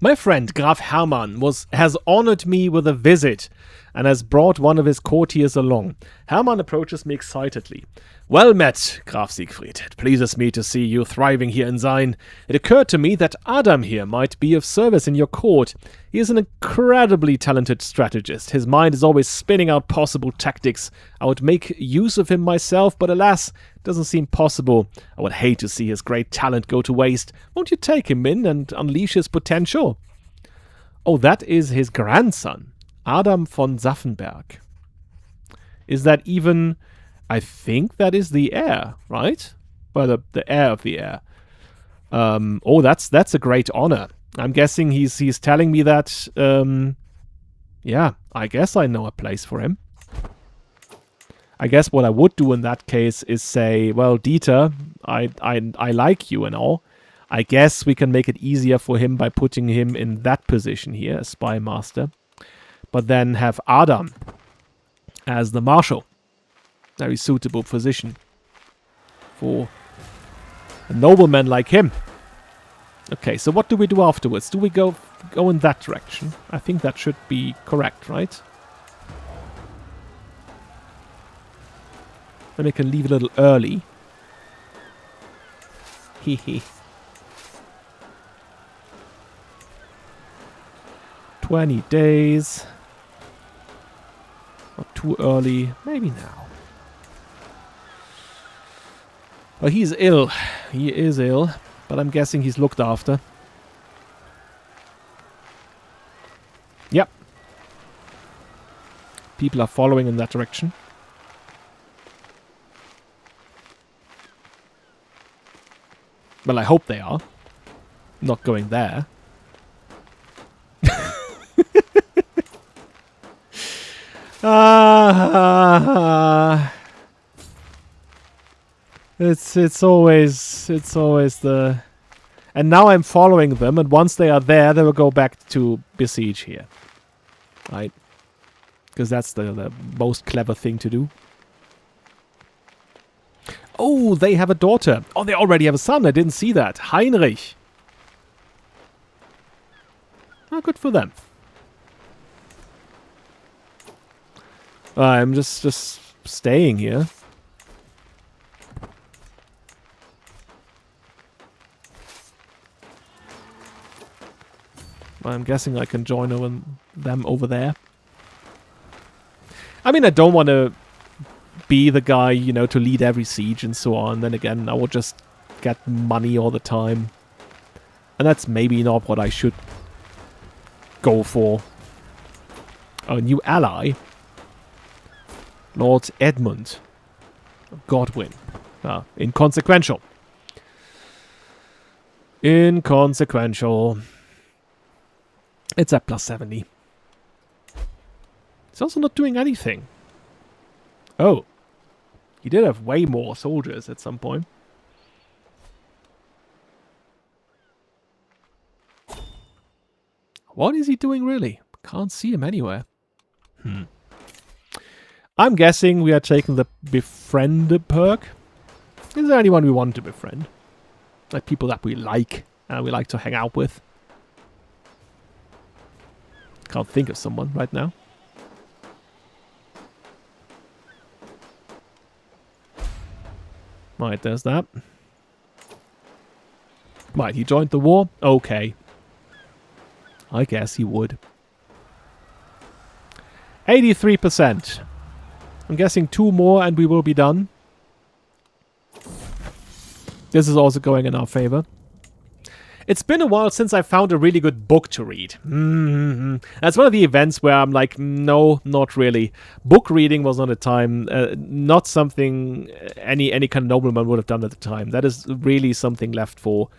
My friend Graf Hermann has honored me with a visit and has brought one of his courtiers along. Hermann approaches me excitedly. Well met, Graf Siegfried. It pleases me to see you thriving here in Sayn. It occurred to me that Adam here might be of service in your court. He is an incredibly talented strategist. His mind is always spinning out possible tactics. I would make use of him myself, but alas, it doesn't seem possible. I would hate to see his great talent go to waste. Won't you take him in and unleash his potential? Oh, that is his grandson, Adam von Saffenberg. Is that even... I think that is the heir, right? Well, the heir of the heir. Oh, that's a great honor. I'm guessing he's telling me that. Yeah, I guess I know a place for him. I guess what I would do in that case is say, well, Dieter, I like you and all. I guess we can make it easier for him by putting him in that position here, as spy master. But then have Adam as the marshal. Very suitable position for a nobleman like him. Okay, so what do we do afterwards? Do we go in that direction? I think that should be correct, right? Then we can leave a little early. Hehe. 20 days. Not too early. Maybe now. Well, he's ill. He is ill. But I'm guessing he's looked after. Yep. People are following in that direction. Well, I hope they are. Not going there. It's always the... And now I'm following them, and once they are there, they will go back to besiege here. Right? Because that's the most clever thing to do. Oh, they have a daughter. Oh, they already have a son. I didn't see that. Heinrich. Oh, good for them. I'm just staying here. I'm guessing I can join them over there. I mean, I don't want to be the guy, you know, to lead every siege and so on. Then again, I will just get money all the time. And that's maybe not what I should go for. Oh, a new ally. Lord Edmund. Godwin. Inconsequential. Inconsequential. It's at plus 70. It's also not doing anything. Oh. He did have way more soldiers at some point. What is he doing really? Can't see him anywhere. I'm guessing we are taking the befriend perk. Is there anyone we want to befriend? Like people that we like and we like to hang out with? Can't think of someone right now. Right, there's that. Right, he joined the war? Okay. I guess he would. 83%. I'm guessing 2 more and we will be done. This is also going in our favor. It's been a while since I found a really good book to read. That's one of the events where I'm like, no, not really. Book reading was not a time, not something any kind of nobleman would have done at the time. That is really something left for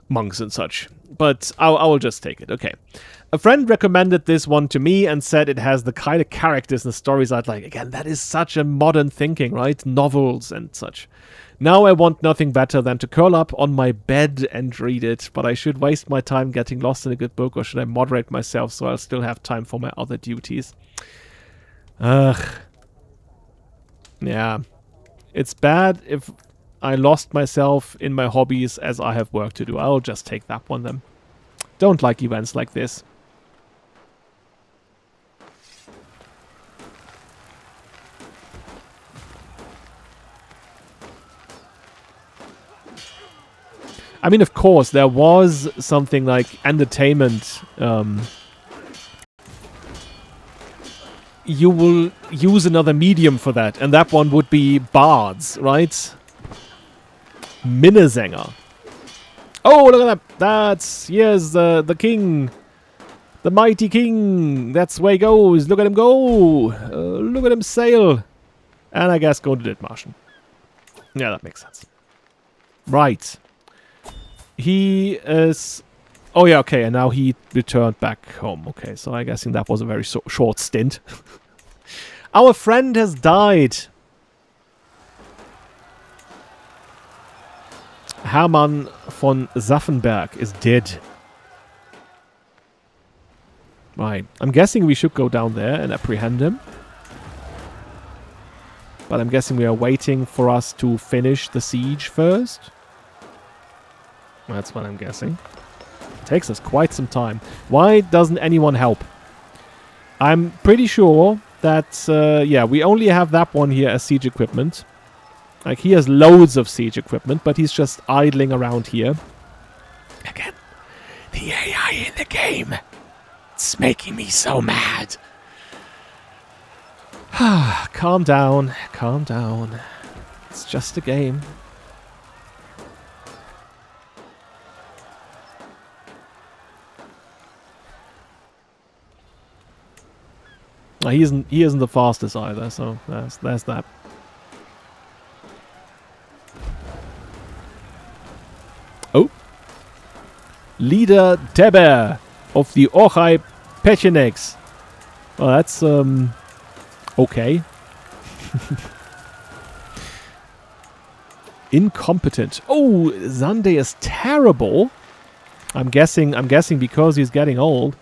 monks and such. But I will just take it. Okay. A friend recommended this one to me and said it has the kind of characters and stories I'd like. Again, that is such a modern thinking, right? Novels and such. Now I want nothing better than to curl up on my bed and read it, but I should waste my time getting lost in a good book, or should I moderate myself so I'll still have time for my other duties? Ugh. Yeah. It's bad if I lost myself in my hobbies as I have work to do. I'll just take that one then. Don't like events like this. I mean, of course, there was something like entertainment. You will use another medium for that, and that one would be bards, right? Minnesänger. Oh, look at that. That's, yes, the king. The mighty king. That's where he goes. Look at him go. Look at him sail. And I guess go to Dithmarschen. Yeah, that makes sense. Right. He is... Oh, yeah, okay. And now he returned back home. Okay, so I'm guessing that was a very short stint. Our friend has died. Hermann von Saffenberg is dead. Right. I'm guessing we should go down there and apprehend him. But I'm guessing we are waiting for us to finish the siege first. That's what I'm guessing. Takes us quite some time. Why doesn't anyone help? I'm pretty sure that, yeah, we only have that one here as siege equipment. Like, he has loads of siege equipment, but he's just idling around here. Again, the AI in the game. It's making me so mad. Calm down, calm down. It's just a game. He isn't the fastest either, so there's that. Oh. Leader Teber of the Ochai Petitioning. Well, that's okay. Incompetent. Oh, Sunday is terrible. I'm guessing because he's getting old.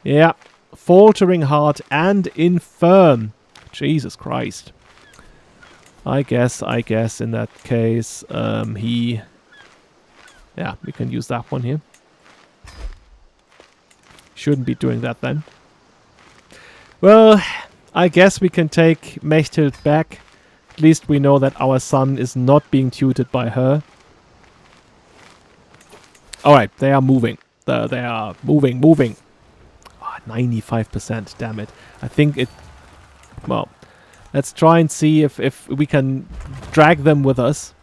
Yeah. Faltering heart and infirm. Jesus Christ. I guess in that case, he... Yeah, we can use that one here. Shouldn't be doing that then. Well, I guess we can take Mechthild back. At least we know that our son is not being tutored by her. Alright, they are moving. They are moving. 95%, damn it. I think it... Well, let's try and see if we can drag them with us.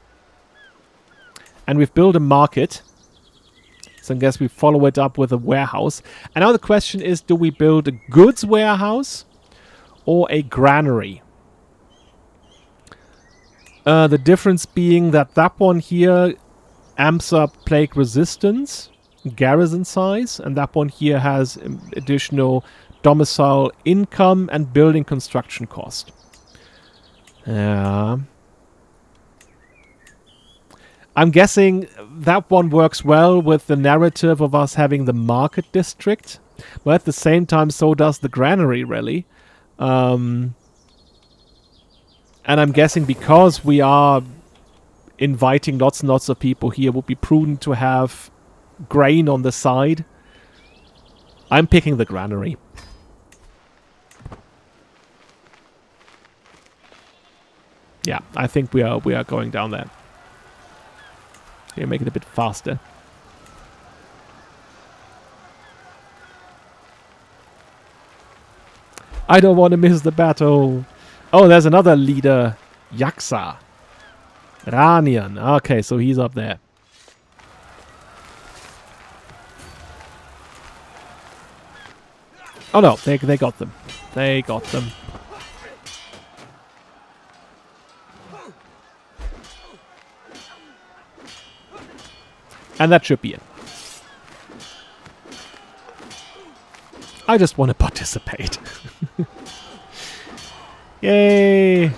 And we've built a market. So I guess we follow it up with a warehouse. And now the question is, do we build a goods warehouse? or a granary. The difference being that that one here amps up plague resistance, garrison size, and that one here has additional domicile income and building construction cost. I'm guessing that one works well with the narrative of us having the market district, but at the same time so does the granary really. And I'm guessing because we are inviting lots and lots of people here, it would be prudent to have grain on the side. I'm picking the granary. Yeah, I think we are going down there. Here, make it a bit faster. I don't want to miss the battle. Oh, there's another leader. Yaksa. Ranian. Okay, so he's up there. Oh no, they got them. They got them. And that should be it. I just want to participate. Yay!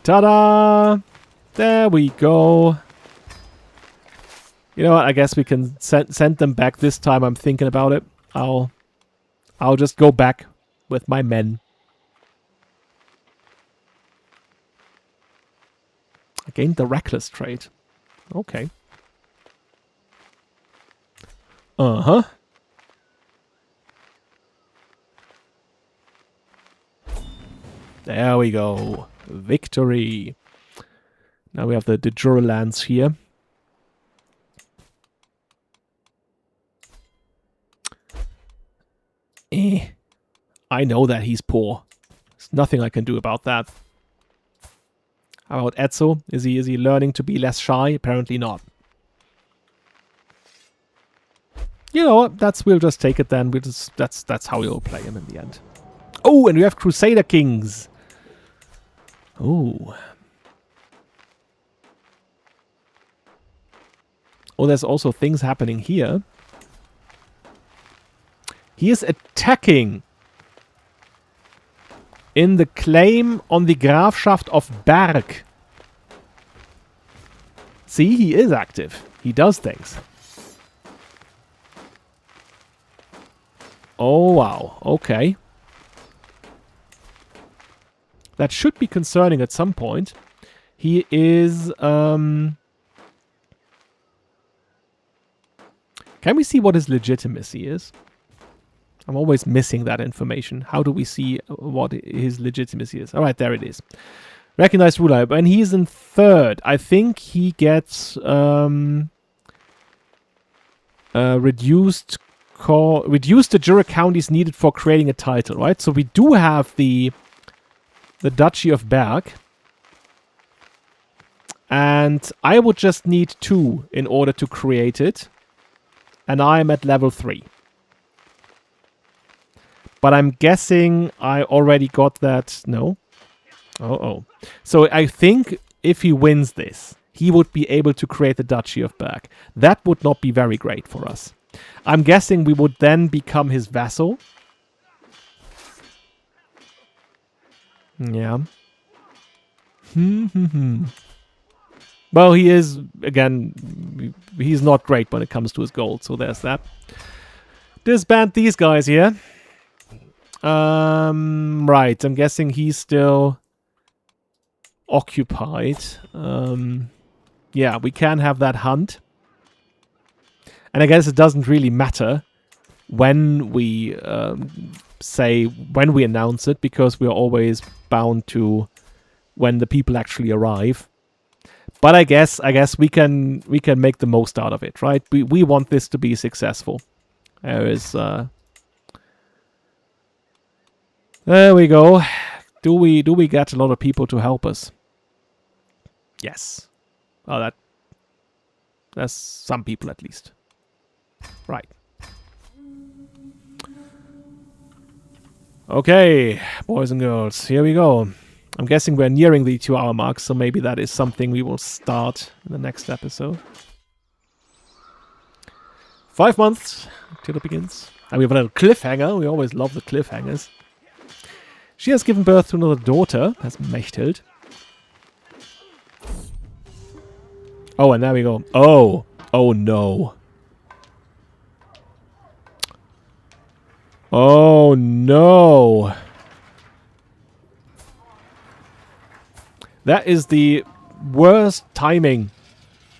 Ta-da! There we go. You know what? I guess we can send them back this time. I'm thinking about it. I'll just go back with my men. I gained the reckless trait. Okay. Uh-huh. There we go. Victory. Now we have the Jura lands here. I know that he's poor. There's nothing I can do about that. How about Ezzo? Is he learning to be less shy? Apparently not. You know what? We'll just take it then. That's how we'll play him in the end. Oh, and we have Crusader Kings. Oh. Oh, there's also things happening here. He is attacking in the claim on the Grafschaft of Berg. See, he is active. He does things. Oh, wow. Okay. That should be concerning at some point. He is... Can we see what his legitimacy is? I'm always missing that information. How do we see what his legitimacy is? All right, there it is. Recognized ruler. When he's in third, I think he gets reduced the Jura counties needed for creating a title, right? So we do have the Duchy of Berg. And I would just need 2 in order to create it. And I'm at level 3. But I'm guessing I already got that. No. Oh. So I think if he wins this, he would be able to create the Duchy of Berg. That would not be very great for us. I'm guessing we would then become his vassal. Yeah. Well, he is, again, he's not great when it comes to his gold, so there's that. Disband these guys here. Right, I'm guessing he's still occupied. Yeah, we can have that hunt. And I guess it doesn't really matter when we when we announce it, because we're always bound to when the people actually arrive. But I guess we can make the most out of it, right? We want this to be successful. There we go. Do we get a lot of people to help us? Yes. Oh, There's some people at least. Right. Okay, boys and girls, here we go. I'm guessing we're nearing the 2-hour mark, so maybe that is something we will start in the next episode. 5 months till it begins. And we have a little cliffhanger. We always love the cliffhangers. She has given birth to another daughter, as Mechthild. Oh, and there we go. Oh. Oh, no. Oh, no. That is the worst timing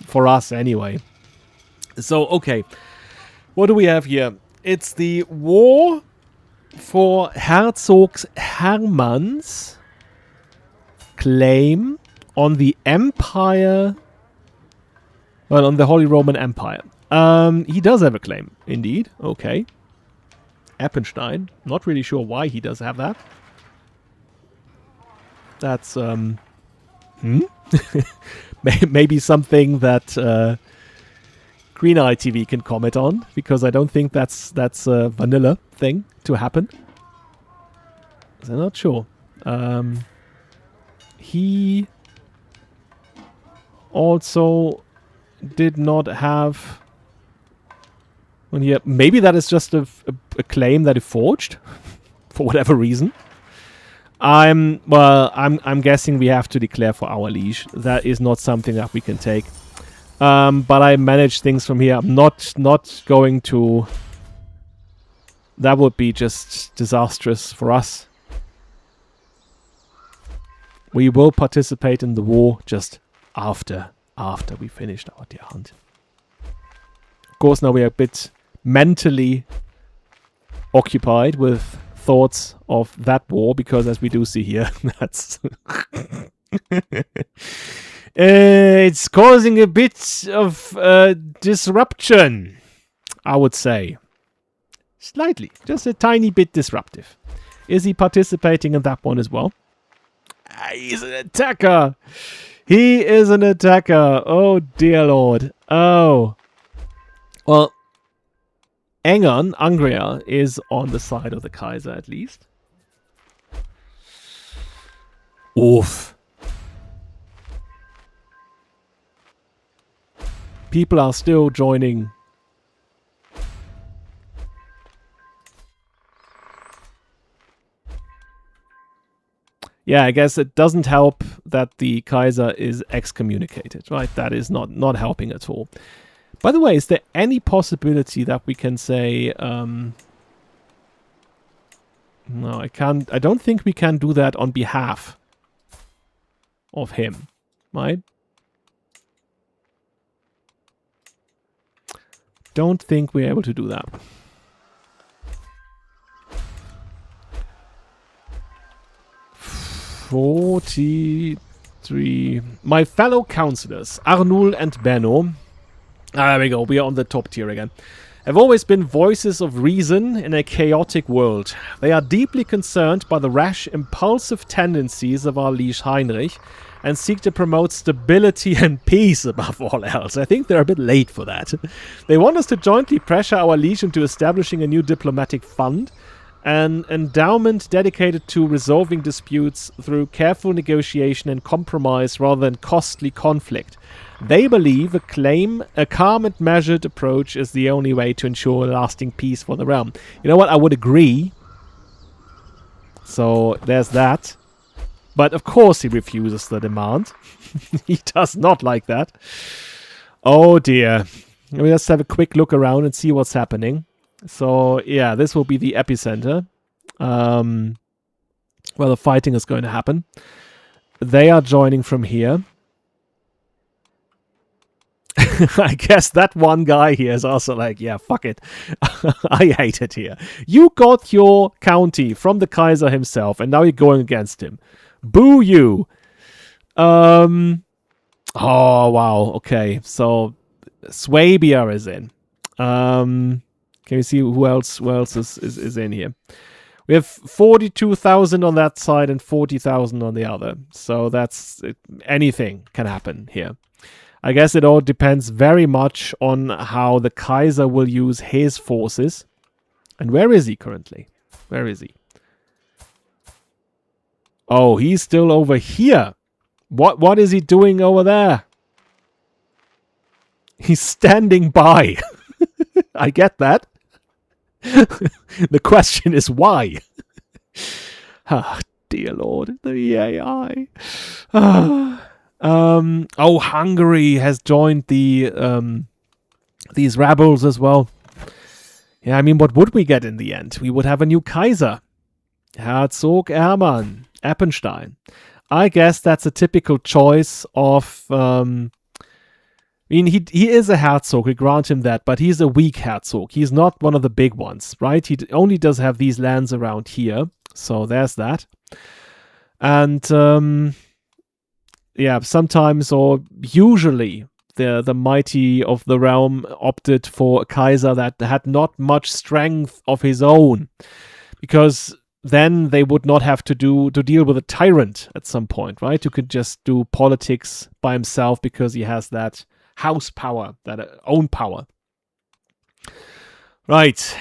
for us anyway. So, okay. What do we have here? It's the war for Herzogs Hermann's claim on the Empire. Well, on the Holy Roman Empire. He does have a claim, indeed. Okay. Eppenstein. Not really sure why he does have that. That's, maybe something that Green Eye TV can comment on, because I don't think that's a vanilla thing to happen. I'm not sure. He also did not have... Well, yeah, maybe that is just a claim that he forged for whatever reason. I'm guessing we have to declare for our liege. That is not something that we can take. But I manage things from here. I'm not going to... That would be just disastrous for us. We will participate in the war just after we finished our deer hunt. Of course, now we are a bit mentally occupied with thoughts of that war, because as we do see here, that's... it's causing a bit of disruption, I would say. Slightly. Just a tiny bit disruptive. Is he participating in that one as well? He's an attacker. He is an attacker. Oh, dear Lord. Oh. Well, Angria is on the side of the Kaiser, at least. Oof. People are still joining. Yeah, I guess it doesn't help that the Kaiser is excommunicated, right? That is not helping at all. By the way, is there any possibility that we can say... no, I can't. I don't think we can do that on behalf of him, right? Don't think we're able to do that. $43. My fellow councillors, Arnul and Benno. There we go. We are on the top tier again. Have always been voices of reason in a chaotic world. They are deeply concerned by the rash, impulsive tendencies of our liege Heinrich and seek to promote stability and peace above all else. I think they're a bit late for that. They want us to jointly pressure our liege into establishing a new diplomatic fund, an endowment dedicated to resolving disputes through careful negotiation and compromise rather than costly conflict. They believe a calm and measured approach is the only way to ensure lasting peace for the realm. You know what? I would agree. So there's that. But of course he refuses the demand. He does not like that. Oh dear. Let me just have a quick look around and see what's happening. So yeah, this will be the epicenter. Where the fighting is going to happen. They are joining from here. I guess that one guy here is also like, yeah, fuck it. I hate it here. You got your county from the Kaiser himself, and now you're going against him. Boo you. Oh, wow. Okay, so Swabia is in. Can you see who else is in here? We have 42,000 on that side and 40,000 on the other. So that's... anything can happen here. I guess it all depends very much on how the Kaiser will use his forces. And where is he currently? Where is he? Oh, he's still over here. What is he doing over there? He's standing by. I get that. The question is why? Ah, dear Lord, the AI. Oh, Hungary has joined the these rebels as well. Yeah, I mean, what would we get in the end? We would have a new Kaiser. Herzog Ermann, Eppenstein. I guess that's a typical choice of... I mean, he is a Herzog, we grant him that, but he's a weak Herzog. He's not one of the big ones, right? He only does have these lands around here. So there's that. And, yeah, sometimes or usually... The mighty of the realm opted for a Kaiser that had not much strength of his own, because then they would not have to deal with a tyrant at some point, right? You could just do politics by himself because he has that house power, that own power. Right.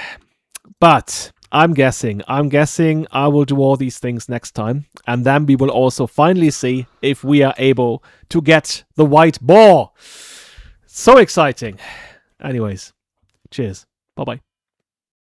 But I'm guessing I will do all these things next time, and then we will also finally see if we are able to get the White Boar. So exciting. Anyways, cheers. Bye-bye.